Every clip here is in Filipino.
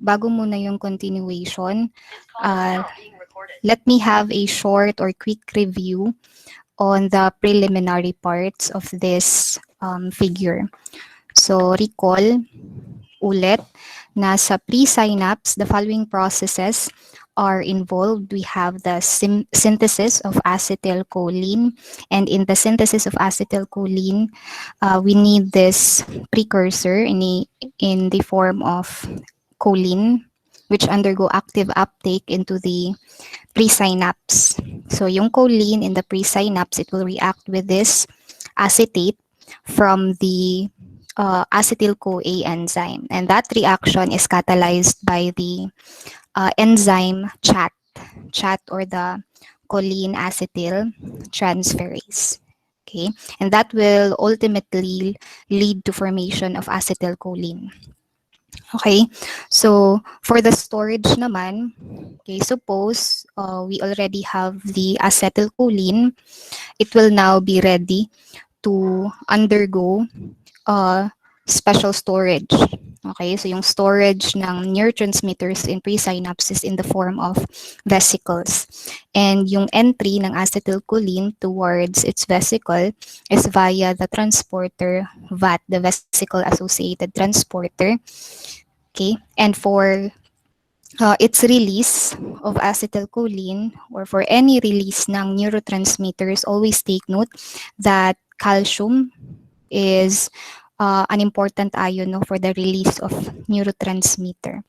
bago muna yung continuation, let me have a short or quick review on the preliminary parts of this figure. So recall ulit na sa pre-synapse, the following processes are involved. We have the synthesis of acetylcholine, and in the synthesis of acetylcholine, we need this precursor in the form of choline, which undergo active uptake into the pre-synapse. So yung choline in the pre-synapse, it will react with this acetate from the acetyl-CoA enzyme. And that reaction is catalyzed by the enzyme chat or the choline acetyl transferase. Okay, and that will ultimately lead to formation of acetylcholine. Okay, so for the storage naman, okay, suppose we already have the acetylcholine, it will now be ready to undergo special storage. Okay, so yung storage ng neurotransmitters in pre-synapses in the form of vesicles. And yung entry ng acetylcholine towards its vesicle is via the transporter VAT, the vesicle-associated transporter. Okay, and for its release of acetylcholine or for any release ng neurotransmitters, always take note that calcium is an important ion for the release of neurotransmitter.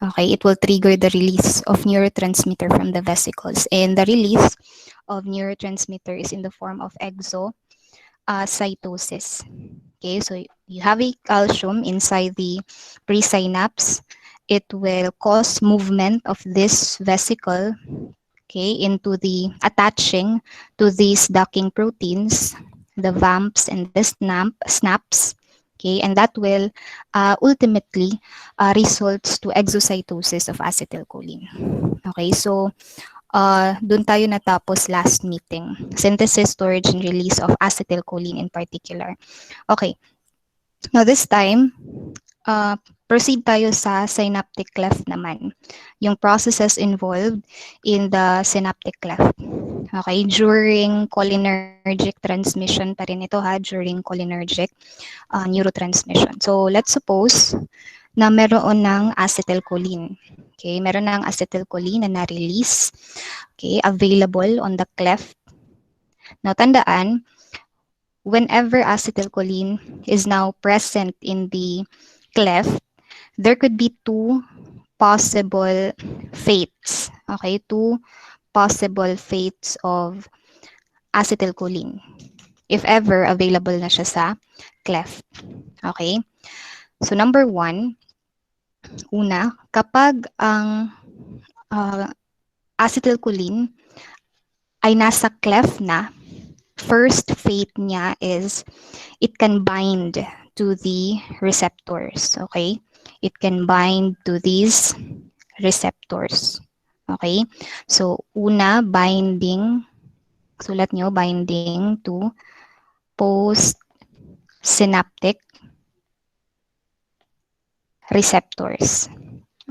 Okay, it will trigger the release of neurotransmitter from the vesicles. And the release of neurotransmitter is in the form of exocytosis. Okay, so you have a calcium inside the presynapse. It will cause movement of this vesicle, okay, into the attaching to these docking proteins, the VAMPs and the SNAPs, okay, and that will ultimately results to exocytosis of acetylcholine. Okay, so dun tayo natapos last meeting. Synthesis, storage, and release of acetylcholine in particular. Okay, now this time, proceed tayo sa synaptic cleft naman. Yung processes involved in the synaptic cleft. Okay, during cholinergic transmission pa rin ito ha, during cholinergic neurotransmission. So let's suppose na meron ng acetylcholine. Okay, meron ng acetylcholine na na-release. Okay, available on the cleft. Now tandaan, whenever acetylcholine is now present in the cleft, there could be two possible fates. Okay, two possible fates of acetylcholine if ever available na siya sa cleft. Okay? So number one, una, kapag ang acetylcholine ay nasa cleft na, first fate niya is it can bind to the receptors. Okay? It can bind to these receptors. Okay? So, una, binding. Sulat nyo, binding to post-synaptic receptors.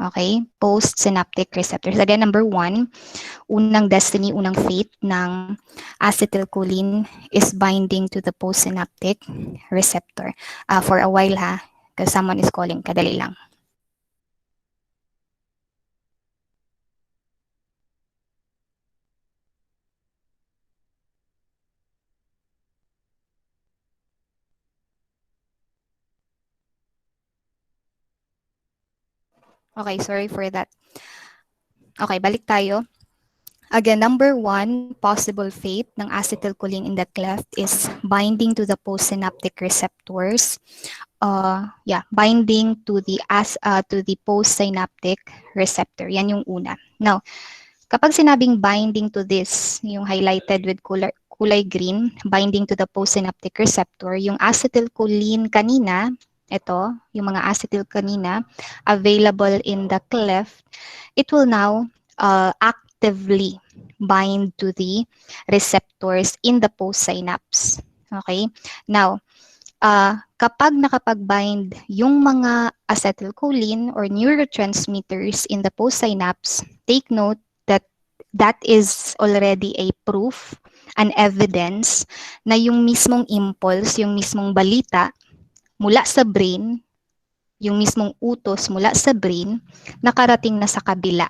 Okay? Post-synaptic receptors. Again, number one, unang destiny, unang fate ng acetylcholine is binding to the post-synaptic receptor. For a while ha, because someone is calling, kadali lang. Okay, sorry for that. Okay, balik tayo. Again, number one, possible fate ng acetylcholine in the cleft is binding to the postsynaptic receptors. Binding to the postsynaptic receptor. Yan yung una. Now, kapag sinabing binding to this, yung highlighted with kulay green, binding to the postsynaptic receptor, yung acetylcholine kanina, ito, yung mga acetyl kanina, available in the cleft, it will now actively bind to the receptors in the postsynapse. Okay? Now, Kapag nakapag-bind yung mga acetylcholine or neurotransmitters in the postsynapse, take note that that is already a proof, an evidence na yung mismong impulse, yung mismong balita mula sa brain, yung mismong utos mula sa brain, nakarating na sa kabila.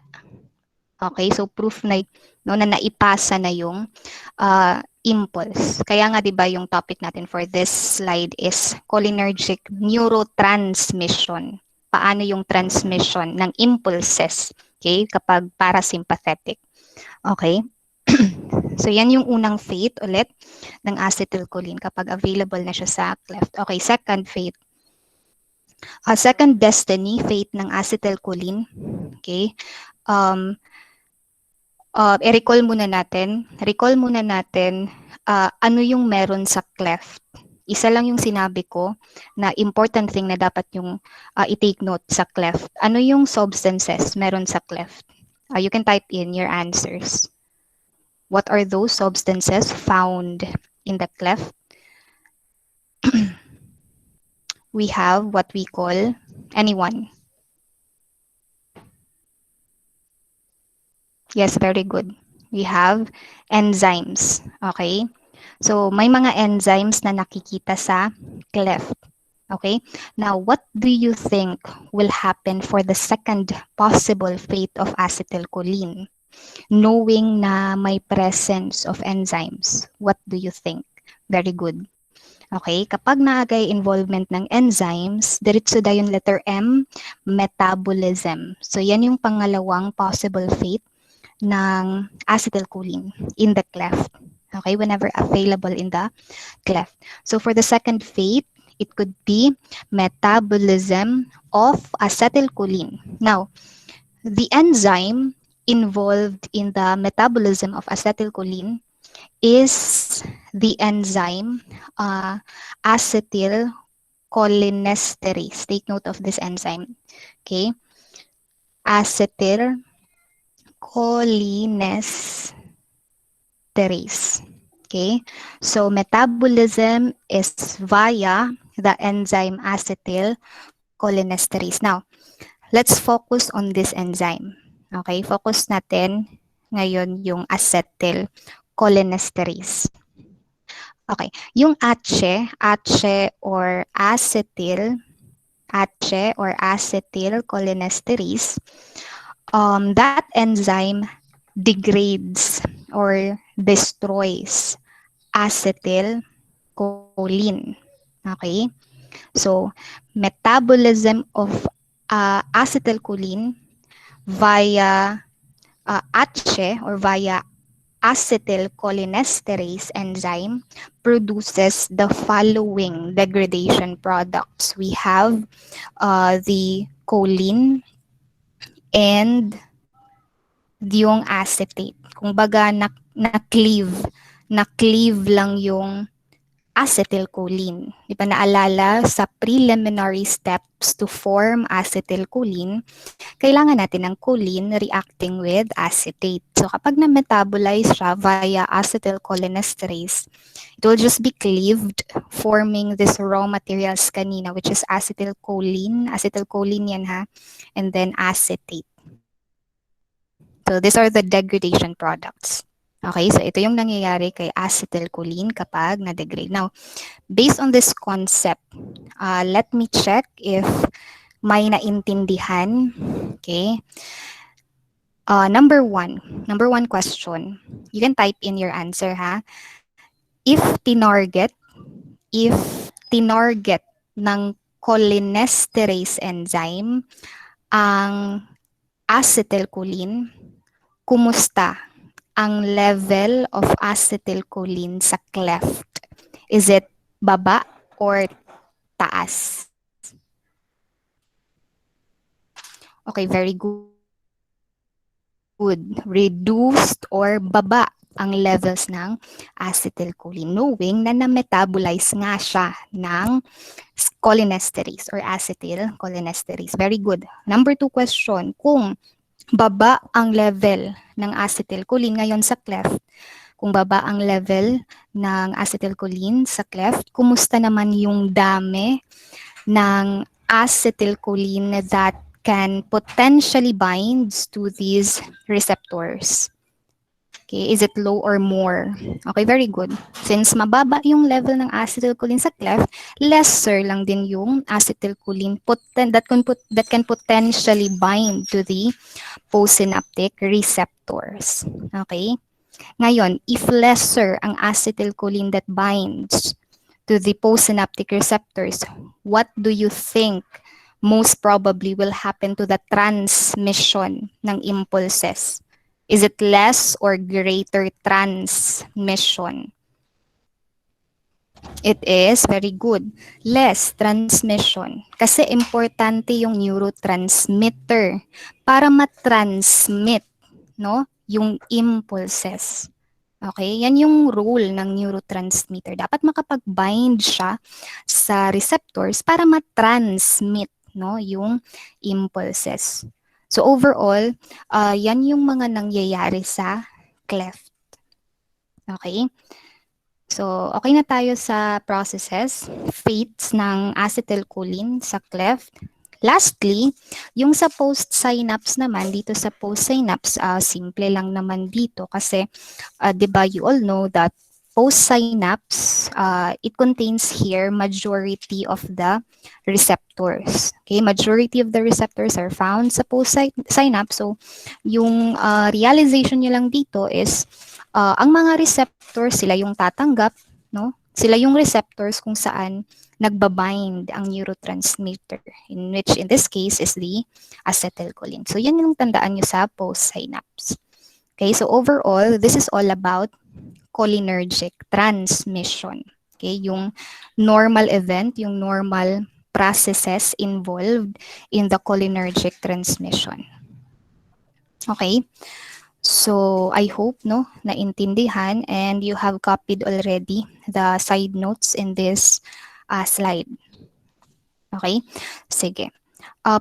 Okay, so proof na, no, na naipasa na yung impulse. Kaya nga 'di ba yung topic natin for this slide is cholinergic neurotransmission. Paano yung transmission ng impulses, okay, kapag parasympathetic. Okay? So yan yung unang fate ulit ng acetylcholine kapag available na siya sa cleft. Okay, second fate. Second destiny, fate ng acetylcholine. Okay? I-recall muna natin, ano yung meron sa cleft. Isa lang yung sinabi ko na important thing na dapat yung i-take note sa cleft. Ano yung substances meron sa cleft? You can type in your answers. What are those substances found in the cleft? We have what we call, anyone? Yes, very good. We have enzymes. Okay? So, may mga enzymes na nakikita sa cleft. Okay? Now, what do you think will happen for the second possible fate of acetylcholine? Knowing na may presence of enzymes, what do you think? Very good. Okay, kapag naagay involvement ng enzymes, diretso da yung letter M, metabolism. So, yan yung pangalawang possible fate ng acetylcholine in the cleft. Okay, whenever available in the cleft. So, for the second fate, it could be metabolism of acetylcholine. Now, the enzyme involved in the metabolism of acetylcholine is the enzyme acetyl cholinesterase. Take note of this enzyme. Okay. Acetyl cholinesterase. Okay. So metabolism is via the enzyme acetyl cholinesterase. Now, let's focus on this enzyme. Okay. Focus natin ngayon yung acetyl cholinesterase. Okay, yung ACE or acetylcholinesterase, that enzyme degrades or destroys acetylcholine. Okay, so metabolism of acetylcholine via ACE or via acetylcholinesterase enzyme produces the following degradation products. We have the choline and yung acetate. Kung baga na-cleave lang yung acetylcholine. Di ba naalala sa preliminary steps to form acetylcholine, kailangan natin ng choline reacting with acetate. So kapag na-metabolize siya via acetylcholinesterase, it will just be cleaved, forming this raw materials kanina, which is acetylcholine. Acetylcholine yan ha. And then acetate. So these are the degradation products. Okay, so ito yung nangyayari kay acetylcholine kapag na-degrade. Now, based on this concept, let me check if may naintindihan. Okay. Number one question. You can type in your answer, ha? If tinarget ng cholinesterase enzyme ang acetylcholine, kumusta ang level of acetylcholine sa cleft? Is it baba or taas? Okay, very good. Reduced or baba ang levels ng acetylcholine, knowing na na-metabolize nga siya ng cholinesterase or acetylcholinesterase. Very good. Number 2 question, kung baba ang level ng acetylcholine ngayon sa cleft, Kung baba ang level ng acetylcholine sa cleft, kumusta naman yung dami ng acetylcholine that can potentially bind to these receptors? Okay, is it low or more? Okay, very good. Since mababa yung level ng acetylcholine sa cleft, lesser lang din yung acetylcholine that can potentially bind to the postsynaptic receptors. Okay? Ngayon, if lesser ang acetylcholine that binds to the postsynaptic receptors, what do you think most probably will happen to the transmission ng impulses? Is it less or greater transmission? It is very good. Less transmission. Kasi importante yung neurotransmitter para matransmit, no, yung impulses. Okay, yan yung role ng neurotransmitter. Dapat makapag-bind siya sa receptors para matransmit, no, yung impulses. So overall, yan yung mga nangyayari sa cleft. Okay? So, okay na tayo sa processes, fates ng acetylcholine sa cleft. Lastly, yung sa post-synapse naman, dito sa post-synapse, simple lang naman dito kasi, di ba, you all know that post-synapse, it contains here majority of the receptors. Okay, majority of the receptors are found sa post-synapse. So, yung realization nyo lang dito is, ang mga receptors, sila yung tatanggap, no? Sila yung receptors kung saan nagbabind ang neurotransmitter, in this case is the acetylcholine. So, yan yung tandaan nyo sa post-synapse. Okay, so overall, this is all about cholinergic transmission. Okay, yung normal event, yung normal processes involved in the cholinergic transmission. Okay, so I hope no naintindihan and you have copied already the side notes in this slide. Okay, sige.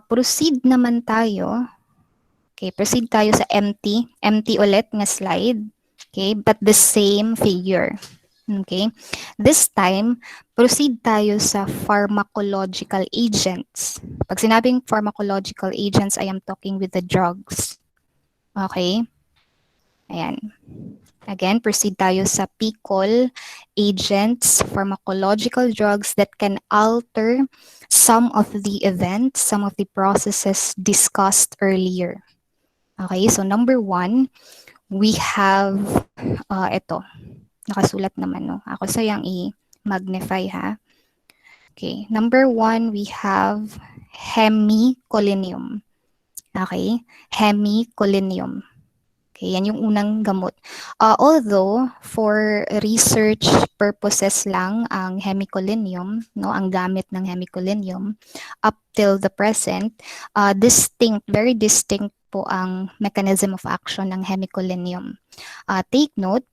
Proceed naman tayo. Okay, proceed tayo sa empty ulit nga slide. Okay, but the same figure. Okay, this time, proceed tayo sa pharmacological agents. Pag sinabing pharmacological agents, I am talking with the drugs. Okay, ayan. Again, proceed tayo sa PCOL agents, pharmacological drugs that can alter some of the events, some of the processes discussed earlier. Okay, so number 1, we have, ito, nakasulat naman, no? Ako sayang i-magnify, ha? Okay, number 1, we have hemicolinium. Okay, hemicolinium. Okay, yan yung unang gamot. Although, for research purposes lang ang hemicolinium, no, ang gamit ng hemicolinium, up till the present, very distinct po ang mechanism of action ng hemicolinium. Take note,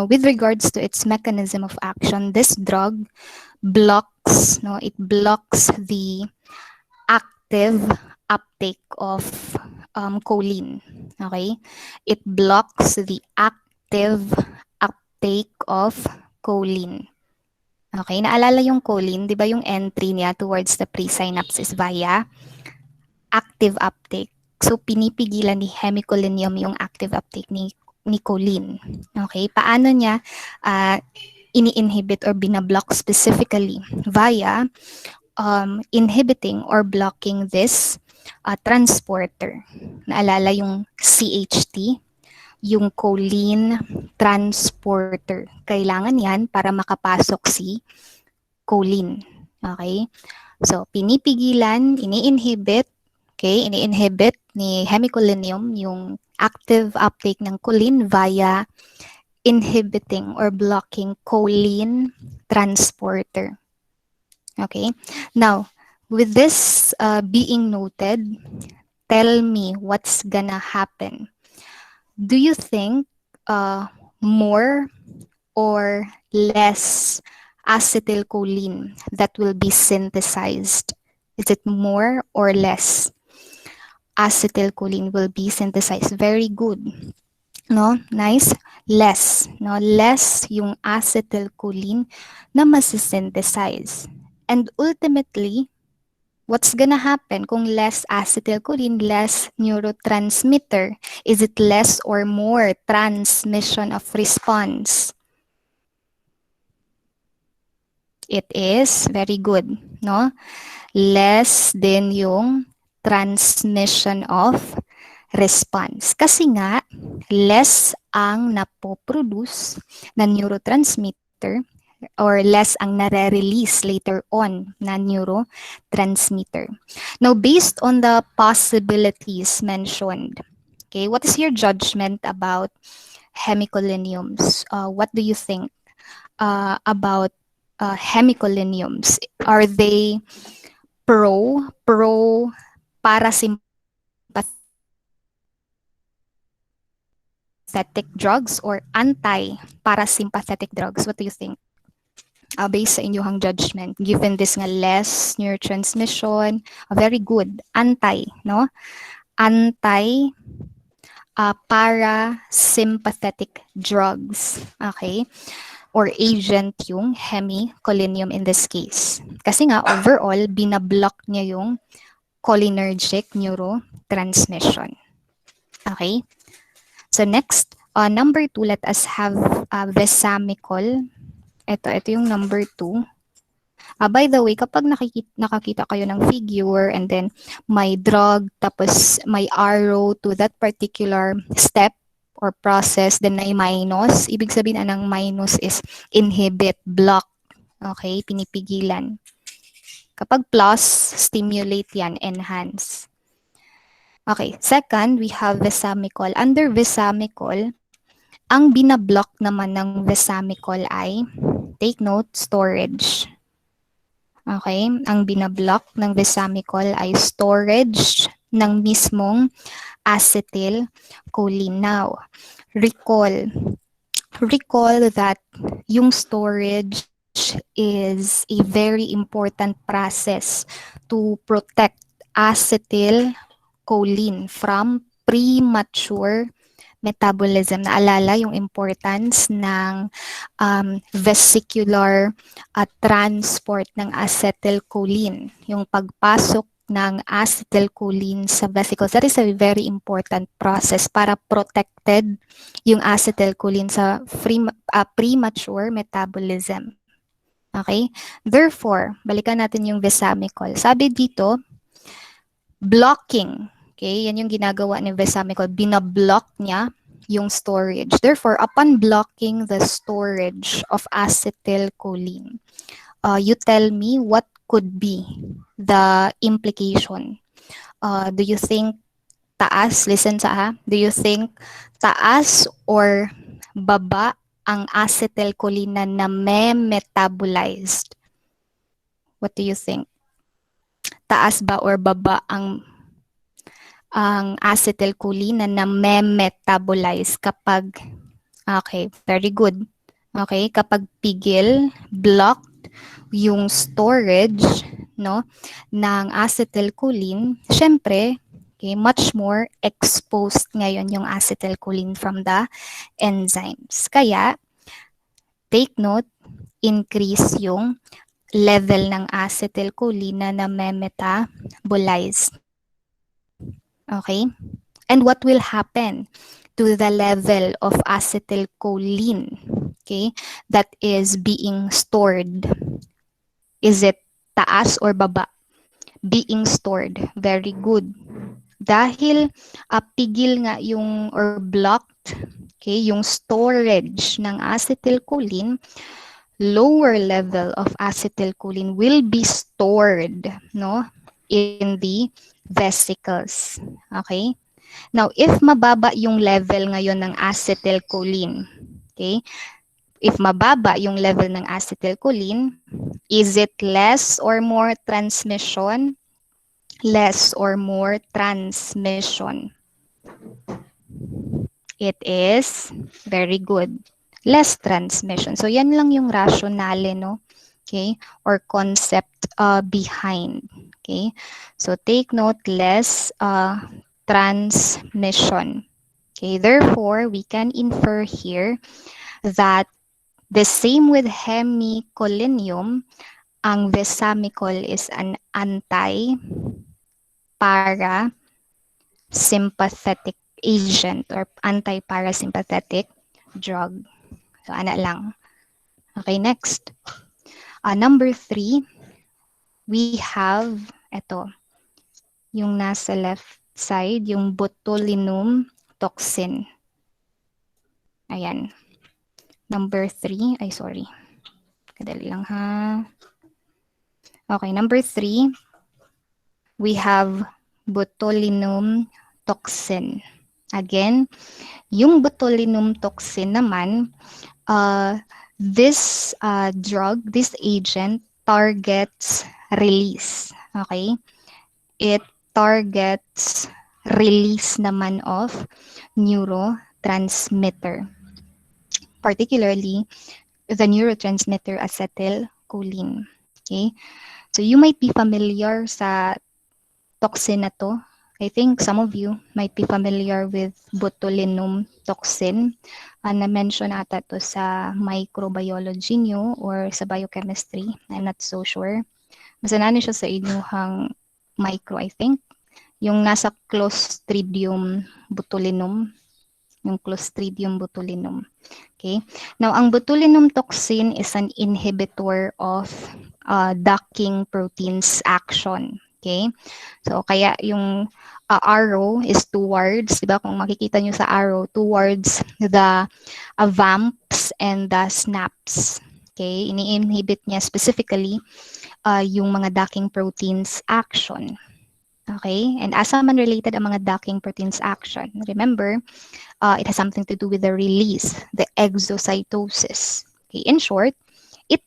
with regards to its mechanism of action, this drug blocks, no, it blocks the active uptake of choline. Okay? It blocks the active uptake of choline. Okay? Naalala yung choline, di ba yung entry niya towards the presynapse via active uptake. So, pinipigilan ni hemicolinium yung active uptake ni choline. Okay? Paano niya ini-inhibit or binablock specifically? Via inhibiting or blocking this transporter. Naalala yung CHT, yung choline transporter. Kailangan yan para makapasok si choline. Okay? So, pinipigilan, ini-inhibit, okay, ini-inhibit ni hemicolinium yung active uptake ng choline via inhibiting or blocking choline transporter. Okay? Now, with this being noted, tell me what's gonna happen. Do you think more or less acetylcholine that will be synthesized? Is it more or less acetylcholine will be synthesized? Very good. No? Nice. less, no? Less yung acetylcholine na masisynthesize. And ultimately, what's gonna happen kung less acetylcholine, less neurotransmitter? Is it less or more transmission of response? It is very good, no? Less din yung transmission of response. Kasi nga, less ang napoproduce na neurotransmitter or less ang nare-release later on na neurotransmitter. Now, based on the possibilities mentioned, okay, what is your judgment about hemicoliniums? What do you think about hemicoliniums? Are they pro parasympathetic drugs or anti-parasympathetic drugs? What do you think? Based sa inyong judgment, given this nga less neurotransmission, very good, no? Anti parasympathetic drugs, okay? Or agent yung hemicolinium in this case. Kasi nga, overall, binablock niya yung cholinergic neurotransmission. Okay? So next, number 2, let us have vesamicol. Ito yung number 2. By the way, kapag nakakita kayo ng figure and then may drug, tapos may arrow to that particular step or process, then may minus, ibig sabihin anong minus is inhibit, block. Okay, pinipigilan. Kapag plus, stimulate yan, enhance. Okay, second, we have vesamicol. Under vesamicol, ang binablock naman ng vesamicol ay, take note, storage. Okay, ang binablock ng vesamicol ay storage ng mismong acetylcholine. Now, recall that yung storage is a very important process to protect acetylcholine from premature metabolism. Naalala yung importance ng vesicular transport ng acetylcholine. Yung pagpasok ng acetylcholine sa vesicles. That is a very important process para protected yung acetylcholine sa premature metabolism. Okay? Therefore, balikan natin yung vesamicol. Sabi dito, blocking. Okay, yan yung ginagawa ni vesamicol. Binablock niya yung storage. Therefore, upon blocking the storage of acetylcholine, you tell me what could be the implication. Do you think taas? Listen sa ha. Do you think taas or baba ang acetylcholine na metabolized? What do you think? Taas ba or baba ang acetylcholine na metabolize kapag, okay, very good. Okay, kapag pigil, blocked yung storage, no, ng acetylcholine, syempre, okay, much more exposed ngayon yung acetylcholine from the enzymes. Kaya, take note, increase yung level ng acetylcholine na metabolize. Okay? And what will happen to the level of acetylcholine, okay, that is being stored? Is it taas or baba? Being stored. Very good. Dahil pigil nga yung or blocked, okay, yung storage ng acetylcholine, lower level of acetylcholine will be stored, no, in the vesicles. Okay? Now, if mababa yung level ngayon ng acetylcholine, okay? If mababa yung level ng acetylcholine, is it less or more transmission? Less or more transmission? It is very good. Less transmission. So, yan lang yung rationale, no? Okay? Or concept behind. Okay? So, take note, less transmission. Okay, therefore, we can infer here that the same with hemicolinium, ang vesamicol is an anti-parasympathetic agent or anti-parasympathetic drug. So, ana lang. Okay, next. Number 3, we have, ito, yung nasa left side, yung botulinum toxin. Ayan. Number 3, ay sorry. Kadali lang ha. Okay, number 3, we have botulinum toxin. Again, yung botulinum toxin naman, this drug, this agent targets release. Okay? It targets release naman of neurotransmitter, particularly the neurotransmitter acetylcholine. Okay? So you might be familiar sa toxin na to. I think some of you might be familiar with botulinum toxin. Na-mention ata to sa microbiology nyo or sa biochemistry. I'm not so sure. Basta na siya sa inyuhang micro, I think. Yung nasa Clostridium botulinum. Yung Clostridium botulinum. Okay. Now, ang botulinum toxin is an inhibitor of docking proteins action. Okay. So, kaya yung arrow is towards, di ba? Kung makikita nyo sa arrow, towards the vamps and the snaps. Okay. Ini-inhibit niya specifically yung mga docking proteins action. Okay. And asa man related ang mga docking proteins action? Remember, it has something to do with the release, the exocytosis. Okay. In short, it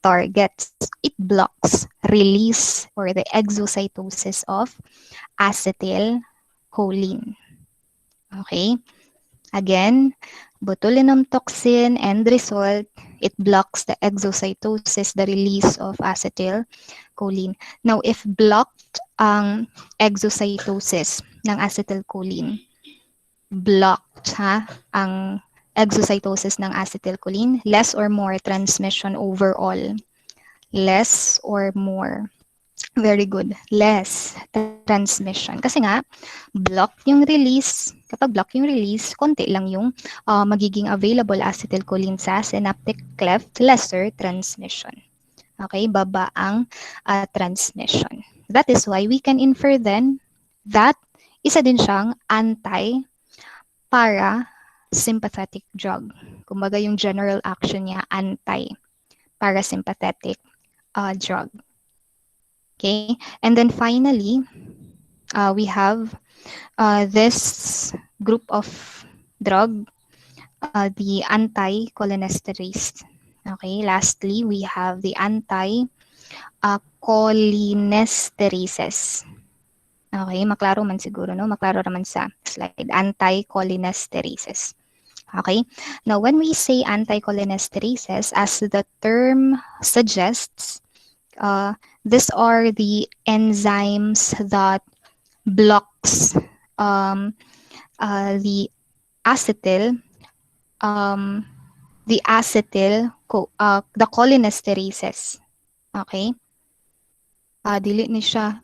blocks release or the exocytosis of acetylcholine. Okay. Again, botulinum toxin, end result, it blocks the exocytosis, the release of acetylcholine. Now, if blocked ang exocytosis ng acetylcholine, blocked ang exocytosis ng acetylcholine, less or more transmission overall. Less or more. Very good. Less transmission. Kasi nga, block yung release. Kapag block yung release, konti lang yung magiging available acetylcholine sa synaptic cleft, lesser transmission. Okay, baba ang transmission. That is why we can infer then that isa din siyang anti-parasympathetic drug. Kumbaga yung general action niya, anti-parasympathetic drug. Okay, and then finally, we have this group of drug, the anti-cholinesterase. Okay, lastly, we have the anti-cholinesterases. Okay, maklaro man siguro, no? Maklaro naman sa slide. Anti-cholinesterases. Okay, now when we say anti-cholinesterases, as the term suggests, these are the enzymes that blocks the cholinesterases. Okay? Dili ni siya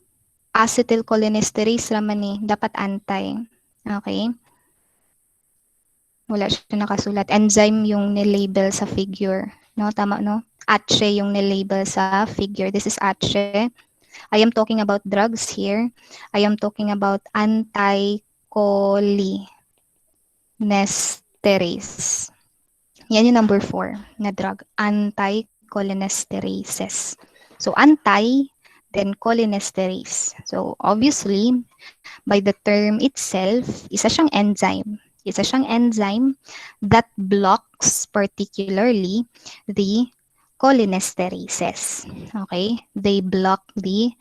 acetylcholinesterase raman ni dapat anti. Okay? Wala siya nakasulat. Enzyme yung nilabel sa figure. No, tama no? ACE yung nilabel sa figure. This is ACE. I am talking about drugs here. I am talking about anti-cholinesterases. Yan yung number 4 na drug. Anti-cholinesterases. So, anti, then cholinesterase. So, obviously, by the term itself, isa siyang enzyme. Isa siyang enzyme that blocks particularly the cholinesterases. Okay? They block the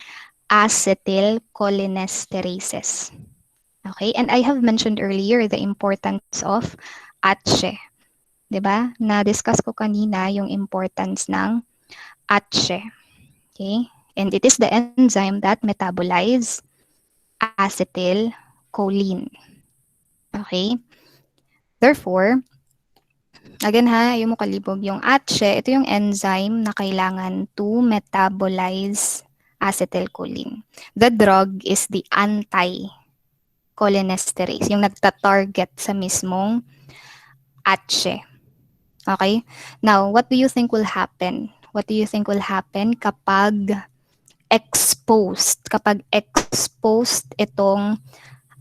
acetylcholinesterases. Okay? And I have mentioned earlier the importance of ACE. Diba? Na-discuss ko kanina yung importance ng ACE. Okay? And it is the enzyme that metabolize acetylcholine. Okay? Therefore, again ha, yung mo kalibog yung ATSE, ito yung enzyme na kailangan to metabolize acetylcholine. The drug is the anti-cholinesterase, yung nagta-target sa mismong ATSE. Okay? Now, what do you think will happen? What do you think will happen kapag exposed itong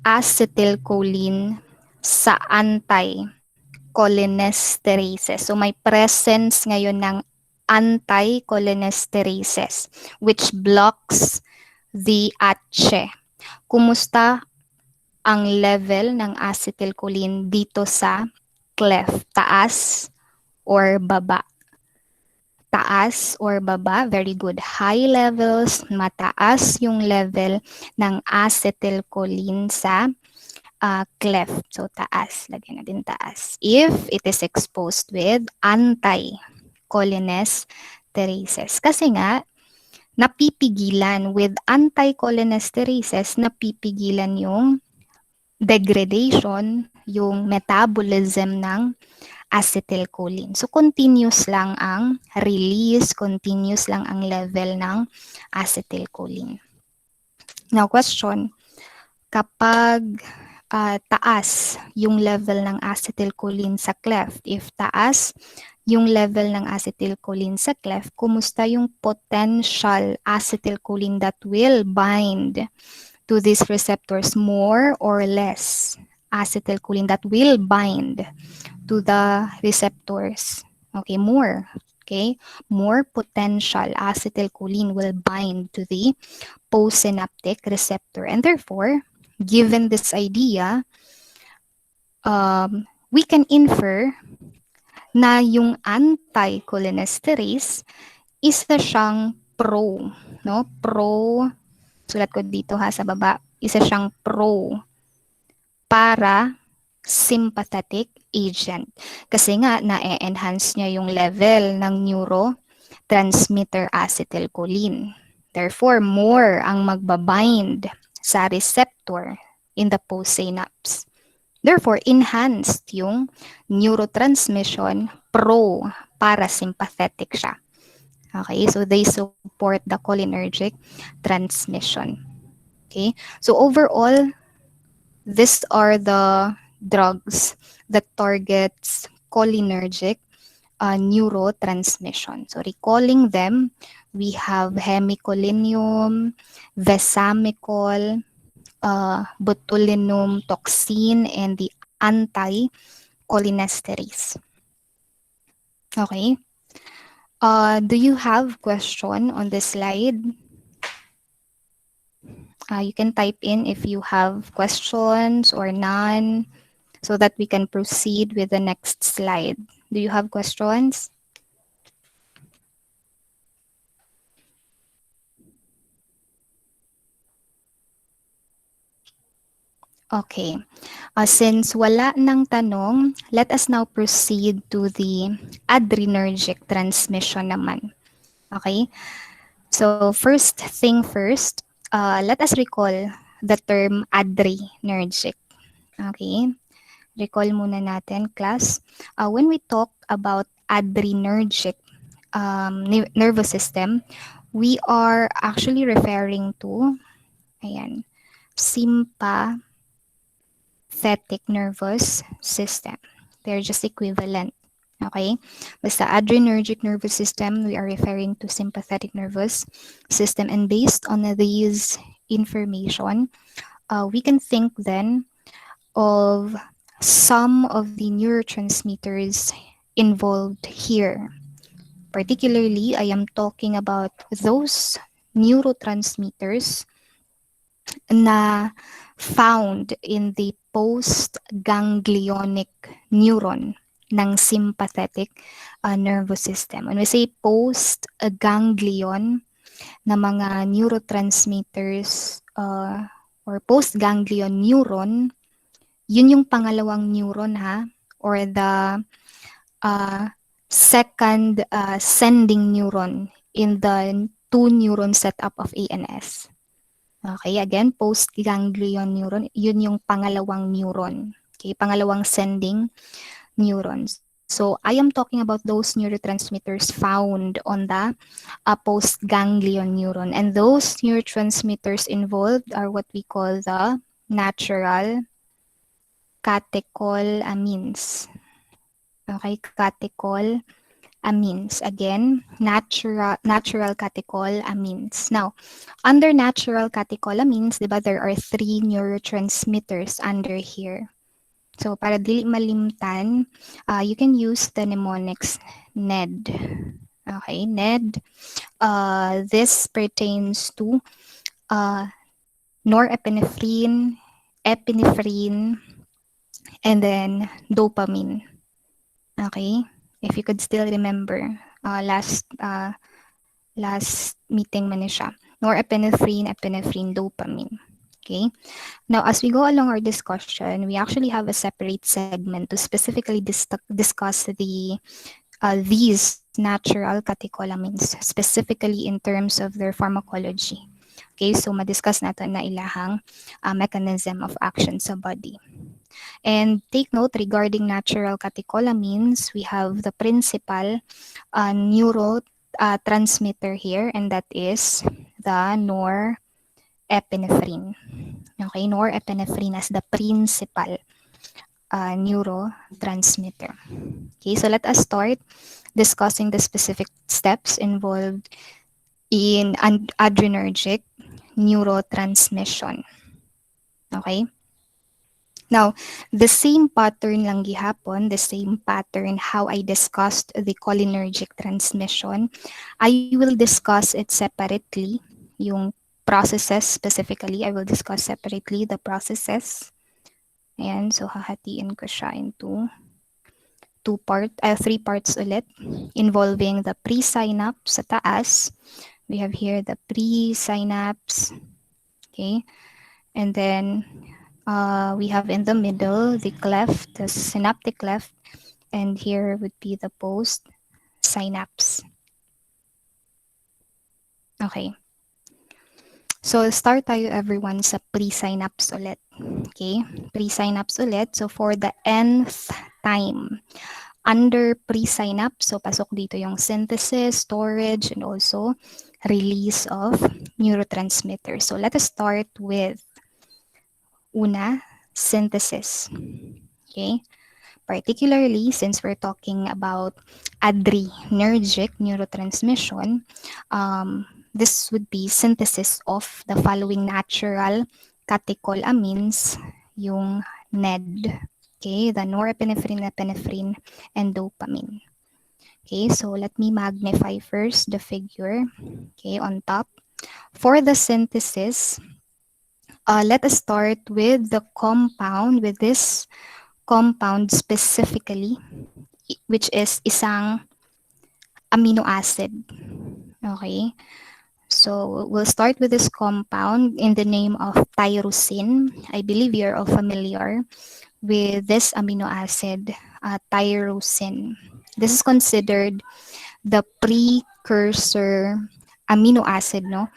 acetylcholine sa anti-cholinesterase? So may presence ngayon ng anti-cholinesterase which blocks the ATSE. Kumusta ang level ng acetylcholine dito sa cleft? Taas or baba? Taas or baba? Very good. High levels, mataas yung level ng acetylcholine sa cleft. So, taas. Lagyan natin taas. If it is exposed with anti-cholinesterases. Kasi nga, napipigilan with anti-cholinesterases, napipigilan yung degradation, yung metabolism ng acetylcholine. So, continuous lang ang release, continuous lang ang level ng acetylcholine. Now, question, kapag taas yung level ng acetylcholine sa cleft, if taas yung level ng acetylcholine sa cleft, kumusta yung potential acetylcholine that will bind to these receptors? More or less acetylcholine that will bind to the receptors? Okay, more. Okay, more potential acetylcholine will bind to the postsynaptic receptor. And therefore, given this idea, we can infer na yung anti-cholinesterase isa siyang pro, no? Pro, sulat ko dito ha sa baba, isa siyang pro para sympathetic agent. Kasi nga, na-enhance niya yung level ng neurotransmitter acetylcholine. Therefore, more ang magbabind sa receptor in the postsynapse. Therefore, enhanced yung neurotransmission pro-parasympathetic siya. Okay, so they support the cholinergic transmission. Okay, so overall, these are the drugs that targets cholinergic neurotransmission. So recalling them, we have hemicolinium, vesamicol, botulinum toxin, and the anti-cholinesterase. Okay. Do you have question on this slide? You can type in if you have questions or none so that we can proceed with the next slide. Do you have questions? Okay. Since wala ng tanong, let us now proceed to the adrenergic transmission naman. Okay? So first thing first, let us recall the term adrenergic. Okay? Recall muna natin, class. When we talk about adrenergic nervous system, we are actually referring to sympathetic nervous system. They're just equivalent. Okay? Basta adrenergic nervous system, we are referring to sympathetic nervous system. And based on these information, we can think then of some of the neurotransmitters involved here. Particularly, I am talking about those neurotransmitters na found in the postganglionic neuron ng sympathetic nervous system. When we say postganglion na mga neurotransmitters or postganglion neuron, yun yung pangalawang neuron ha, or the second sending neuron in the two neuron setup of ANS. Okay, again, postganglion neuron, yun yung pangalawang neuron. Okay, pangalawang sending neuron. So I am talking about those neurotransmitters found on the postganglion neuron. And those neurotransmitters involved are what we call the natural catecholamines. Okay, catecholamines. Again, natural catecholamines. Now, under natural catecholamines, diba, there are three neurotransmitters under here. So, para dili malimtan, you can use the mnemonics NED. Okay, NED. This pertains to uh, norepinephrine, epinephrine, and then dopamine. Okay, if you could still remember, last meeting man ni siya. Norepinephrine, epinephrine, dopamine. Okay. Now, as we go along our discussion, we actually have a separate segment to specifically discuss these natural catecholamines, specifically in terms of their pharmacology. Okay, so madiscuss natin na ilahang mechanism of action sa body. And take note, regarding natural catecholamines, we have the principal neurotransmitter here, and that is the norepinephrine. Okay, norepinephrine as the principal neurotransmitter. Okay, so let us start discussing the specific steps involved in adrenergic neurotransmission. Okay? Now, the same pattern lang gihapon, the same pattern how I discussed the cholinergic transmission, I will discuss it separately. Yung processes specifically, I will discuss separately the processes. Ayan, so hahatiin ko siya into three parts ulit, involving the pre-synapse sa taas. We have here the pre-synapse, okay? And then we have in the middle the cleft, the synaptic cleft, and here would be the post-synapse. Okay. So start tayo everyone sa pre-synapse ulit. Okay? Pre-synapse ulit. So for the nth time, under pre-synapse, so pasok dito yung synthesis, storage, and also release of neurotransmitters. So let us start with una, synthesis. Okay? Particularly since we're talking about adrenergic neurotransmission, this would be synthesis of the following natural catecholamines, yung NED. Okay, the norepinephrine, epinephrine, and dopamine. Okay, so let me magnify first the figure. Okay, on top. For the synthesis, let us start with the compound, with this compound specifically, which is isang amino acid. Okay, so we'll start with this compound in the name of tyrosine. I believe you're all familiar with this amino acid, tyrosine. This is considered the precursor amino acid, no,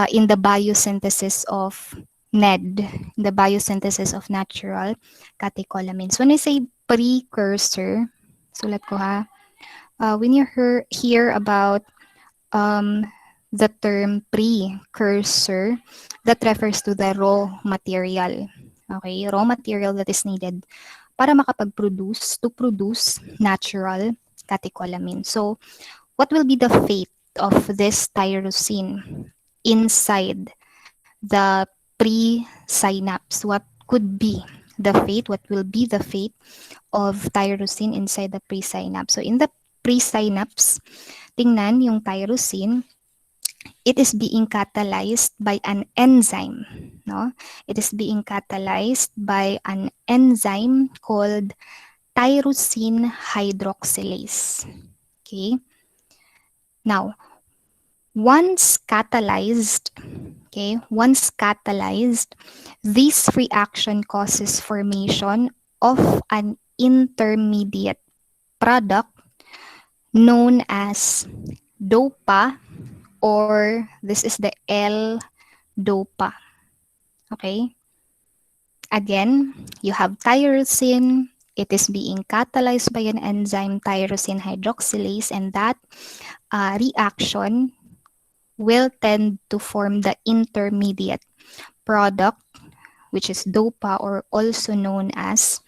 in the biosynthesis of NED, the biosynthesis of natural catecholamines. When I say precursor, sulat ko ha, when you hear about the term precursor, that refers to the raw material. Okay, raw material that is needed para to produce natural catecholamine. So, what will be the fate of this tyrosine inside the pre-synapse? What could be the fate? What will be the fate of tyrosine inside the pre-synapse? So, in the pre-synapse, tingnan yung tyrosine, it is being catalyzed by an enzyme. No? It is being catalyzed by an enzyme called tyrosine hydroxylase. Okay. Now, once catalyzed, this reaction causes formation of an intermediate product known as DOPA, or this is the L-DOPA. Okay? Again, You have tyrosine. It is being catalyzed by an enzyme, tyrosine hydroxylase, and that reaction will tend to form the intermediate product, which is DOPA, or also known as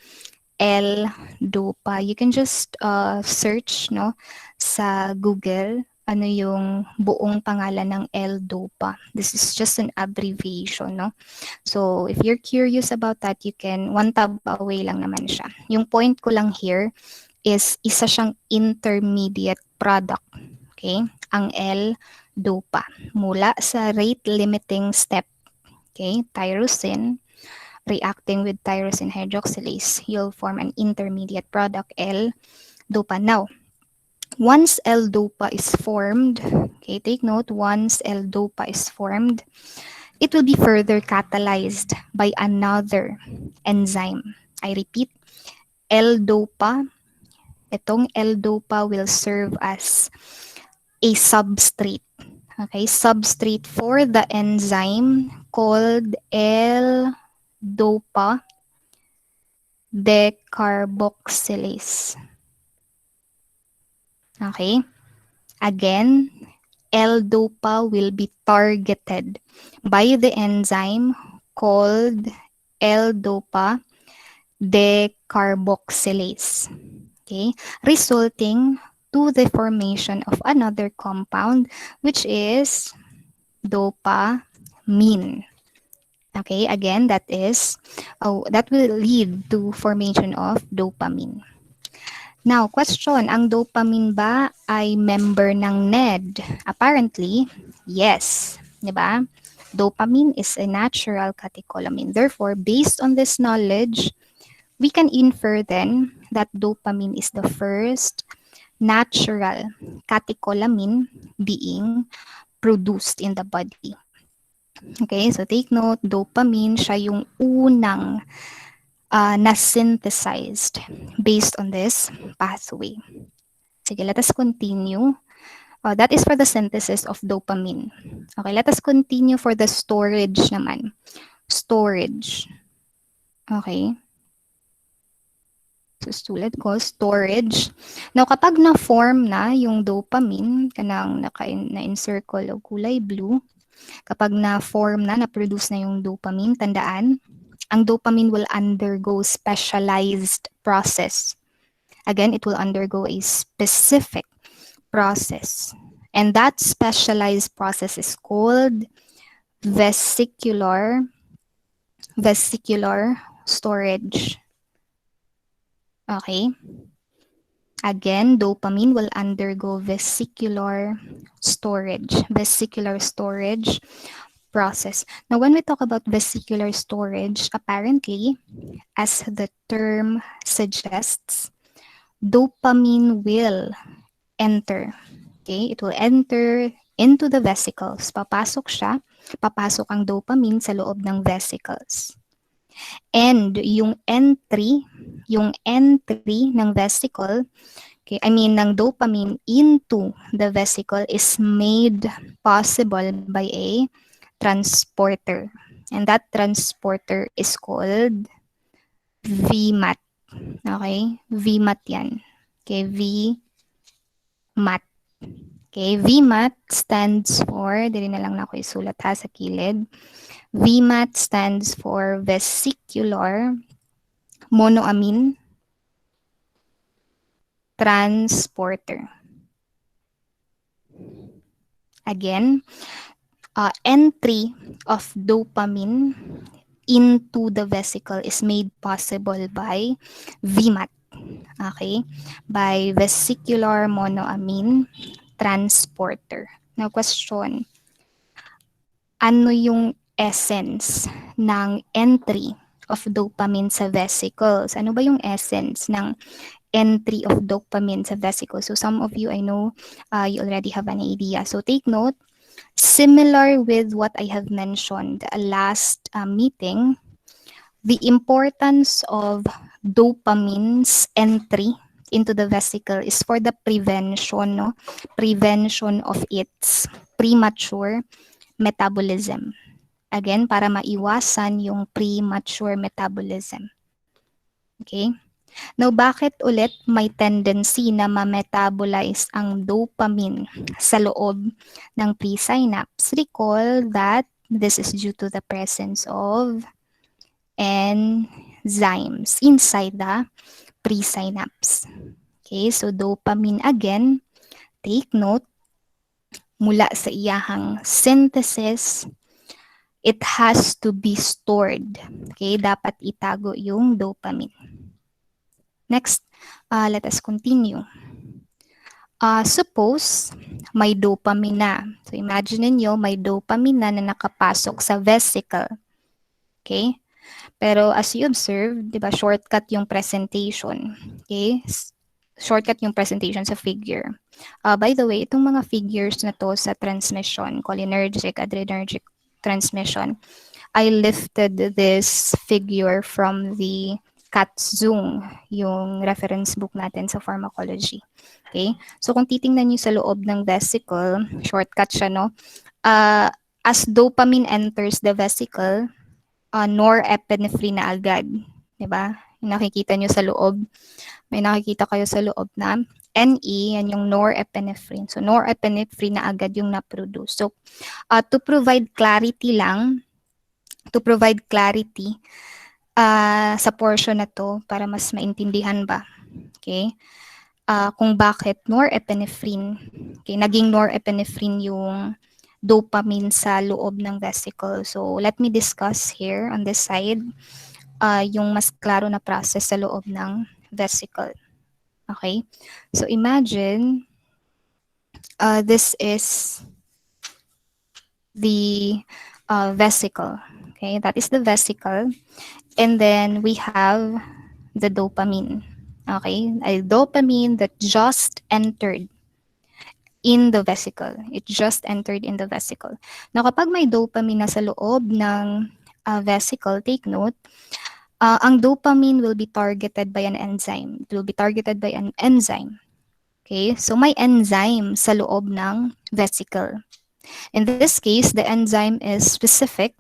L-DOPA. You can just search no sa Google ano yung buong pangalan ng L-DOPA. This is just an abbreviation, no? So, if you're curious about that, you can, one tab away lang naman siya. Yung point ko lang here is isa siyang intermediate product. Okay? Ang L-DOPA. Mula sa rate-limiting step, okay, tyrosine, reacting with tyrosine hydroxylase, you'll form an intermediate product, L-DOPA. Now, once L-DOPA is formed, okay, take note, once L-DOPA is formed, it will be further catalyzed by another enzyme. I repeat, L-DOPA, itong L-DOPA will serve as a substrate. Okay, substrate for the enzyme called L-DOPA decarboxylase. Okay, again, L-DOPA will be targeted by the enzyme called L-DOPA decarboxylase, okay, resulting to the formation of another compound, which is dopamine. Okay, again, that will lead to formation of dopamine. Now, question, ang dopamine ba ay member ng NED? Apparently, yes. Diba? Dopamine is a natural catecholamine. Therefore, based on this knowledge, we can infer then that dopamine is the first natural catecholamine being produced in the body. Okay, so take note, dopamine, siya yung unang na-synthesized based on this pathway. Sige, let us continue. That is for the synthesis of dopamine. Okay, let us continue for the storage naman. Storage. Okay. So, sulat ko, storage. Now, kapag na-form na yung dopamine, kanang na-encircle o kulay blue, kapag na-form na, na-produce na yung dopamine, tandaan, ang dopamine will undergo specialized process. Again, it will undergo a specific process. And that specialized process is called vesicular storage. Okay? Again, dopamine will undergo vesicular storage process. Now, when we talk about vesicular storage, apparently, as the term suggests, dopamine will enter. Okay? It will enter into the vesicles. Papasok ang dopamine sa loob ng vesicles. And yung entry ng vesicle, okay, ng dopamine into the vesicle is made possible by a transporter. And that transporter is called VMAT. Okay? VMAT yan. Okay, VMAT. Okay, VMAT stands for, dili na lang na ako isulat ha sa kilid. VMAT stands for Vesicular Monoamine Transporter. Again, entry of dopamine into the vesicle is made possible by VMAT. Okay? By Vesicular Monoamine Transporter. Now, question. Ano yung essence ng entry of dopamine sa vesicles? Ano ba yung essence ng entry of dopamine sa vesicles? So some of you, I know, you already have an idea. So take note, similar with what I have mentioned last meeting, the importance of dopamine's entry into the vesicle is for the prevention of its premature metabolism. Again, para maiwasan yung premature metabolism. Okay? Now, bakit ulit may tendency na ma-metabolize ang dopamine sa loob ng pre-synapse? Recall that this is due to the presence of enzymes inside the pre-synapse. Okay, so dopamine again, take note, mula sa iyahang synthesis, it has to be stored. Okay, dapat itago yung dopamine. Next, let us continue. Suppose may dopamine na. So imagine niyo may dopamine na nakapasok sa vesicle. Okay? Pero as you observe, 'di ba, shortcut yung presentation. Okay? Shortcut yung presentation sa figure. By the way, itong mga figures na to sa transmission, cholinergic, adrenergic transmission, I lifted this figure from the Katzung, yung reference book natin sa pharmacology. Okay? So kung titingnan niyo sa loob ng vesicle, shortcut siya, no? As dopamine enters the vesicle, norepinephrine na agad. Diba? Yung nakikita niyo sa loob, may nakikita kayo sa loob na NE, yan yung norepinephrine. So norepinephrine na agad yung na-produce. So to provide clarity sa portion na to para mas maintindihan ba, okay, kung bakit norepinephrine, okay, naging norepinephrine yung dopamine sa loob ng vesicle. So let me discuss here on this side yung mas klaro na process sa loob ng vesicle. Okay, so imagine this is the vesicle. Okay, that is the vesicle. And then we have the dopamine. Okay, a dopamine that just entered in the vesicle. It just entered in the vesicle. Now, kapag may dopamine na sa loob ng vesicle, take note, ang dopamine will be targeted by an enzyme. It will be targeted by an enzyme. Okay, so may enzyme sa loob ng vesicle. In this case, the enzyme is specific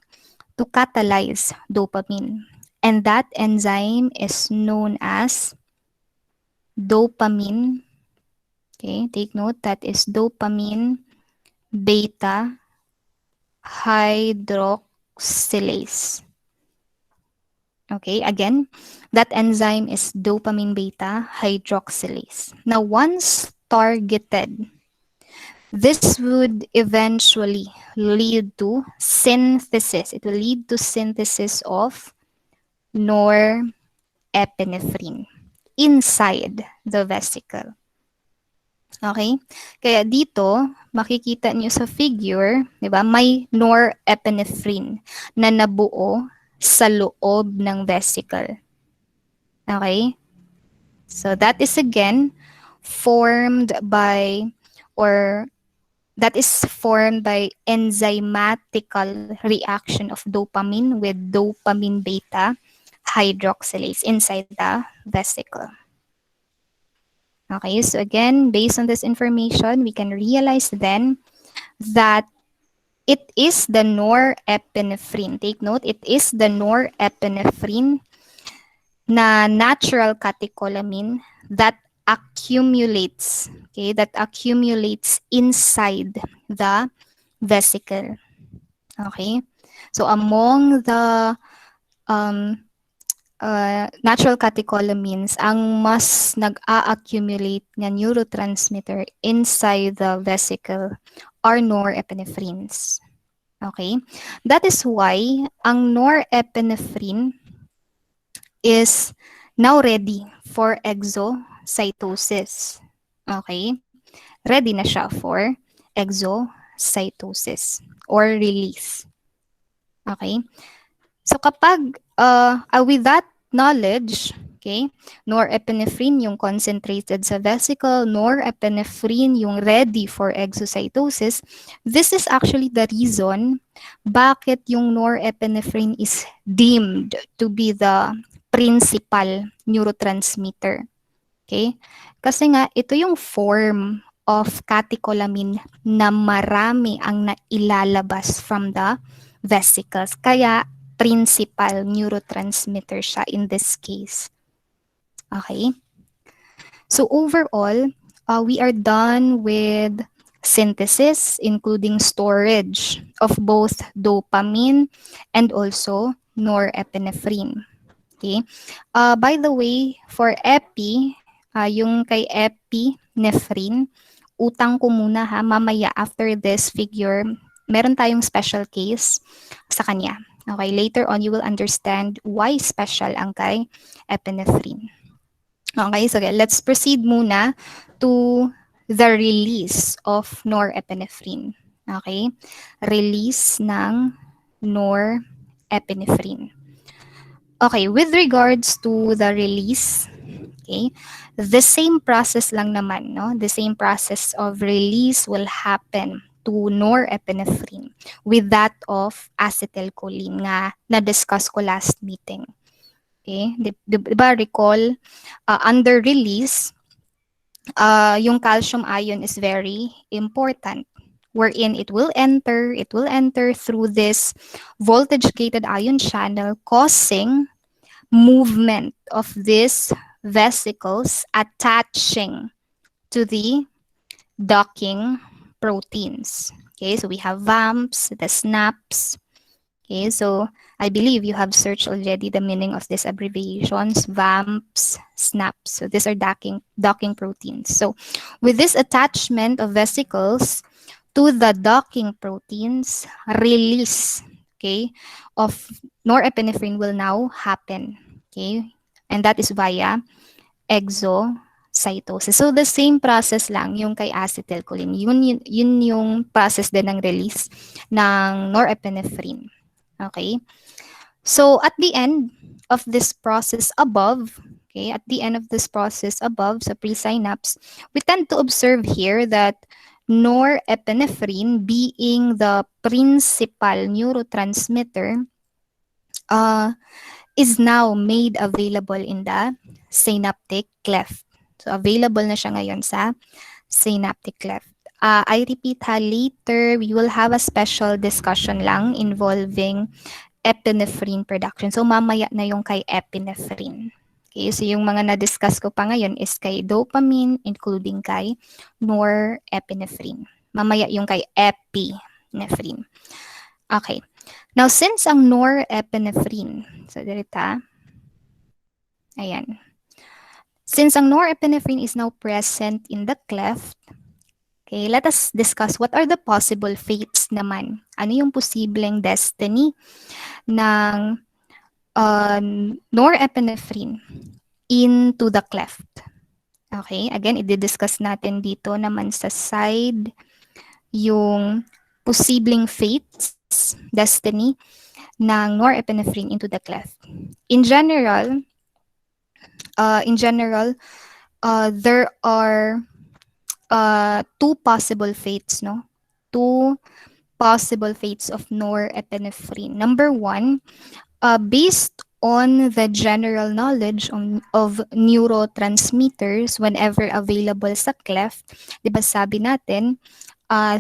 to catalyze dopamine. And that enzyme is known as dopamine. Okay, take note, that is dopamine beta hydroxylase. Okay, again, that enzyme is dopamine beta hydroxylase. Now, once targeted, this would eventually lead to synthesis. It will lead to synthesis of norepinephrine inside the vesicle. Okay? Kaya dito, makikita niyo sa figure, di ba, may norepinephrine na nabuo sa loob ng vesicle. Okay? So that is again formed by enzymatical reaction of dopamine with dopamine beta hydroxylase inside the vesicle. Okay, so again, based on this information, we can realize then that it is the norepinephrine. Take note, it is the norepinephrine na natural catecholamine that accumulates, okay, that accumulates inside the vesicle. Okay, so among the natural catecholamines, ang mas nag-a-accumulate ng neurotransmitter inside the vesicle are norepinephrines. Okay? That is why ang norepinephrine is now ready for exocytosis. Okay? Ready na siya for exocytosis or release. Okay? So kapag with that knowledge, okay, norepinephrine yung concentrated sa vesicle, norepinephrine yung ready for exocytosis, this is actually the reason bakit yung norepinephrine is deemed to be the principal neurotransmitter. Okay? Kasi nga, ito yung form of catecholamine na marami ang nailalabas from the vesicles. Kaya, principal neurotransmitter siya in this case. Okay? So overall, we are done with synthesis, including storage of both dopamine and also norepinephrine. Okay? By the way, for epi, yung kay epinephrine, utang ko muna ha, mamaya after this figure, meron tayong special case sa kanya. Okay, later on you will understand why special ang kay epinephrine. Okay, so let's proceed muna to the release of norepinephrine. Okay, release ng norepinephrine. Okay, with regards to the release, okay, the same process lang naman, no? The same process of release will happen to norepinephrine with that of acetylcholine nga na-discuss ko last meeting. Okay, di ba recall, under release, yung calcium ion is very important wherein it will enter through this voltage gated ion channel causing movement of these vesicles attaching to the docking proteins. Okay, so we have VAMPs, the SNAPs. Okay, so I believe you have searched already the meaning of these abbreviations, VAMPs, SNAPs. So these are docking proteins. So with this attachment of vesicles to the docking proteins, release, okay, of norepinephrine will now happen. Okay, and that is via exocytosis. So the same process lang yung kay acetylcholine. Yun yung process din ng release ng norepinephrine. Okay? So at the end of this process above, okay, at the end of this process above sa pre-synapse, we tend to observe here that norepinephrine being the principal neurotransmitter is now made available in the synaptic cleft. So available na siya ngayon sa synaptic cleft. I repeat ha, later we will have a special discussion lang involving epinephrine production. So mamaya na yung kay epinephrine. Okay, so yung mga na-discuss ko pa ngayon is kay dopamine, including kay norepinephrine. Mamaya yung kay epinephrine. Okay. Now, since ang norepinephrine, so dirita, ayan. Since ang norepinephrine is now present in the cleft, okay, let us discuss what are the possible fates naman. Ano yung posibleng destiny ng norepinephrine into the cleft. Okay, again, i-discuss natin dito naman sa side yung posibleng fates, destiny ng norepinephrine into the cleft. In general, there are two possible fates, no? Two possible fates of norepinephrine. Number one, based on the general knowledge of neurotransmitters whenever available sa cleft, di ba sabi natin,